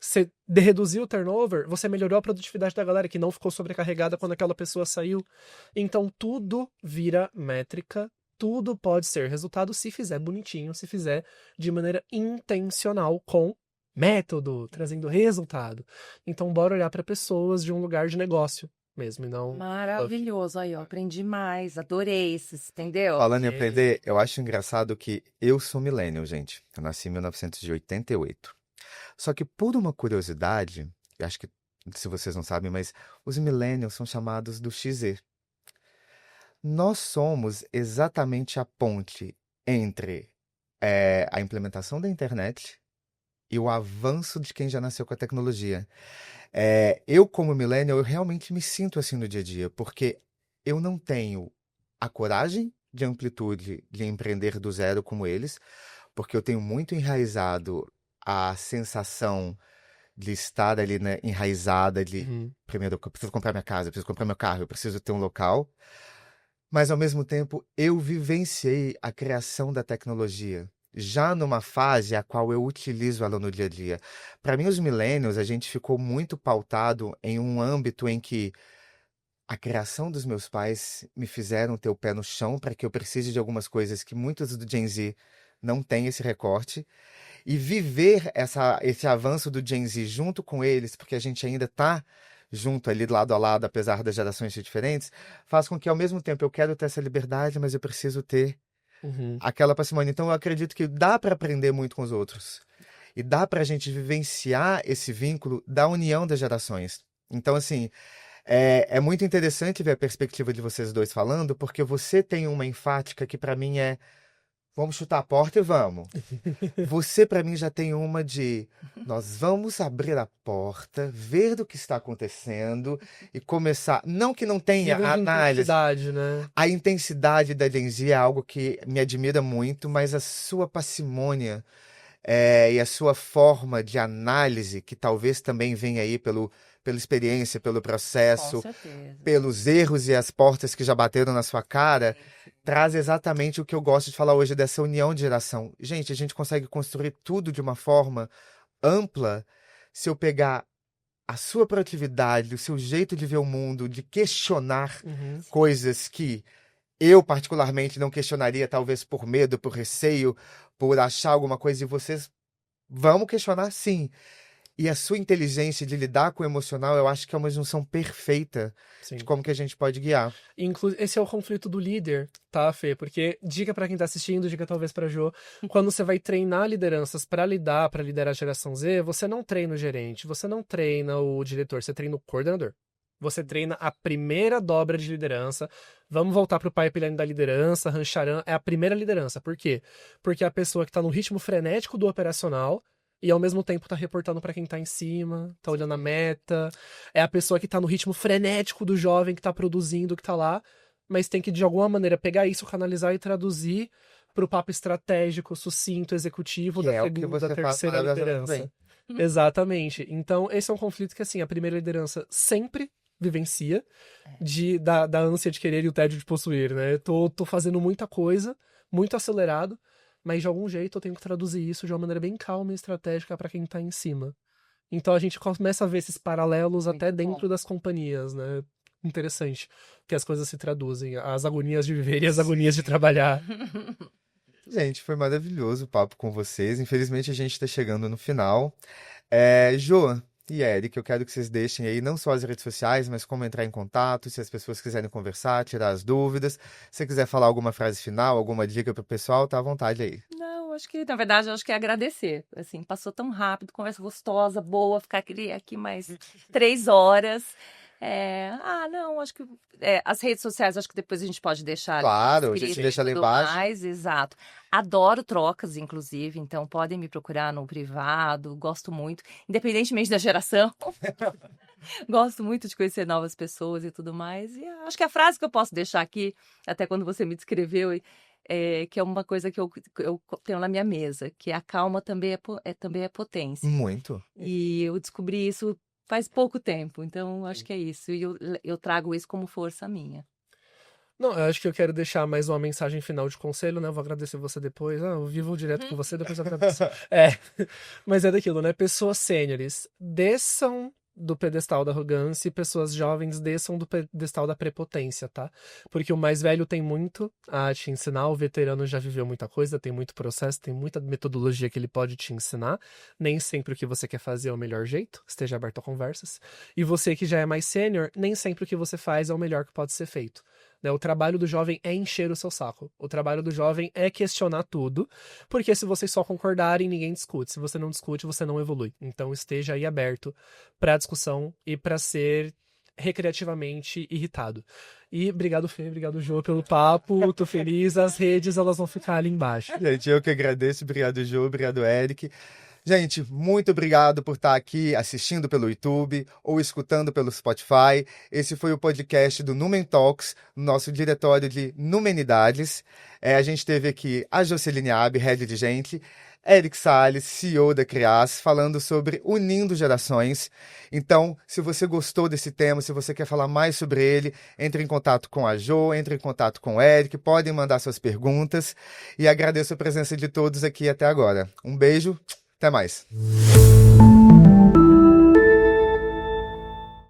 Você reduziu o turnover, você melhorou a produtividade da galera que não ficou sobrecarregada quando aquela pessoa saiu. Então tudo vira métrica, tudo pode ser resultado se fizer bonitinho, se fizer de maneira intencional, com método, trazendo resultado. Então bora olhar para pessoas de um lugar de negócio mesmo, e não... Maravilhoso. Aí, ó, aprendi mais, adorei isso, entendeu? Falando em aprender, eu acho engraçado que eu sou millennial, gente. Eu nasci em 1988. Só que por uma curiosidade, eu acho que se vocês não sabem, mas os millennials são chamados do XZ. Nós somos exatamente a ponte entre a implementação da internet e o avanço de quem já nasceu com a tecnologia. Eu, como millennial, eu realmente me sinto assim no dia a dia, porque eu não tenho a coragem de amplitude de empreender do zero como eles, porque eu tenho muito enraizado a sensação de estar ali, né, enraizada de, Uhum. primeiro, eu preciso comprar minha casa, eu preciso comprar meu carro, eu preciso ter um local, mas ao mesmo tempo eu vivenciei a criação da tecnologia, já numa fase a qual eu utilizo ela no dia a dia. Para mim, os millennials, a gente ficou muito pautado em um âmbito em que a criação dos meus pais me fizeram ter o pé no chão para que eu precise de algumas coisas que muitos do Gen Z não têm esse recorte. E viver esse avanço do Gen Z junto com eles, porque a gente ainda está junto ali, lado a lado, apesar das gerações ser diferentes, faz com que ao mesmo tempo eu quero ter essa liberdade, mas eu preciso ter Uhum. aquela parcimônia. Então eu acredito que dá para aprender muito com os outros. E dá para a gente vivenciar esse vínculo da união das gerações. Então, assim, é muito interessante ver a perspectiva de vocês dois falando, porque você tem uma enfática que para mim é: vamos chutar a porta e vamos. Você, para mim, já tem uma de: nós vamos abrir a porta, ver do que está acontecendo e começar. Não que não tenha Nível a de análise. intensidade, né? A intensidade da Gen Z é algo que me admira muito, mas a sua parcimônia e a sua forma de análise, que talvez também venha aí pela experiência, pelo Com processo, certeza. pelos erros e as portas que já bateram na sua cara, traz exatamente o que eu gosto de falar hoje dessa união de geração. Gente, a gente consegue construir tudo de uma forma ampla se eu pegar a sua proatividade, o seu jeito de ver o mundo, de questionar Uhum. coisas que eu particularmente não questionaria, talvez por medo, por receio, por achar alguma coisa, e vocês vamos questionar sim. E a sua inteligência de lidar com o emocional, eu acho que é uma junção perfeita de Sim. como que a gente pode guiar. Esse é o conflito do líder, tá, Fê? Porque dica pra quem tá assistindo, dica talvez pra Jo, quando você vai treinar lideranças pra liderar a geração Z, você não treina o gerente, você não treina o diretor, você treina o coordenador. Você treina a primeira dobra de liderança. Vamos voltar pro pipeline da liderança, Rancharan é a primeira liderança. Por quê? Porque é a pessoa que tá no ritmo frenético do operacional e ao mesmo tempo tá reportando pra quem tá em cima, tá olhando a meta. É a pessoa que tá no ritmo frenético do jovem que tá produzindo, que tá lá, mas tem que de alguma maneira pegar isso, canalizar e traduzir pro papo estratégico, sucinto, executivo Que da, é o que da você faz terceira maravilhosamente liderança. bem. Exatamente. Então, esse é um conflito que, assim, a primeira liderança sempre vivencia da ânsia de querer e o tédio de possuir, né? Tô fazendo muita coisa, muito acelerado, mas de algum jeito eu tenho que traduzir isso de uma maneira bem calma e estratégica para quem tá em cima. Então a gente começa a ver esses paralelos Muito até bom. dentro das companhias, né? Interessante que as coisas se traduzem, as agonias de viver e as agonias de trabalhar. Gente, foi maravilhoso o papo com vocês. Infelizmente a gente está chegando no final. Jô e Eric, eu quero que vocês deixem aí não só as redes sociais, mas como entrar em contato, se as pessoas quiserem conversar, tirar as dúvidas. Se você quiser falar alguma frase final, alguma dica para o pessoal, tá à vontade aí. Não, acho que, na verdade, acho que é agradecer. Assim, passou tão rápido, conversa gostosa, boa, ficar aqui mais 3 horas. Não, acho que as redes sociais, acho que depois a gente pode deixar Claro, a escrito gente e deixa lá tudo embaixo. mais, exato. Adoro trocas, inclusive, então podem me procurar no privado, gosto muito, independentemente da geração. Gosto muito de conhecer novas pessoas e tudo mais. E acho que a frase que eu posso deixar aqui, até quando você me descreveu, que é uma coisa que eu tenho na minha mesa, que a calma também é potência. Muito. E eu descobri isso faz pouco tempo, então acho que é isso. E eu trago isso como força minha. Não, eu acho que eu quero deixar mais uma mensagem final de conselho, né? Eu vou agradecer você depois. Eu vivo direto com você, depois eu agradeço. Mas é daquilo, né? Pessoas sêniores desçam do pedestal da arrogância e pessoas jovens desçam do pedestal da prepotência, tá? Porque o mais velho tem muito a te ensinar, o veterano já viveu muita coisa, tem muito processo, tem muita metodologia que ele pode te ensinar. Nem sempre o que você quer fazer é o melhor jeito, esteja aberto a conversas. E você que já é mais sênior, nem sempre o que você faz é o melhor que pode ser feito. Né? O trabalho do jovem é encher o seu saco. O trabalho do jovem é questionar tudo, porque se vocês só concordarem, ninguém discute. Se você não discute, você não evolui. Então esteja aí aberto para discussão e para ser recreativamente irritado. E obrigado, Fê, obrigado, Jô, pelo papo. Tô feliz. As redes, elas vão ficar ali embaixo. Gente, eu que agradeço. Obrigado, Jô. Obrigado, Eric. Gente, muito obrigado por estar aqui assistindo pelo YouTube ou escutando pelo Spotify. Esse foi o podcast do Numen Talks, nosso diretório de Numenidades. A gente teve aqui a Joceline Abbe, head de gente, Eric Salles, CEO da Crias, falando sobre unindo gerações. Então, se você gostou desse tema, se você quer falar mais sobre ele, entre em contato com a Jo, entre em contato com o Eric, podem mandar suas perguntas. E agradeço a presença de todos aqui até agora. Um beijo, até mais.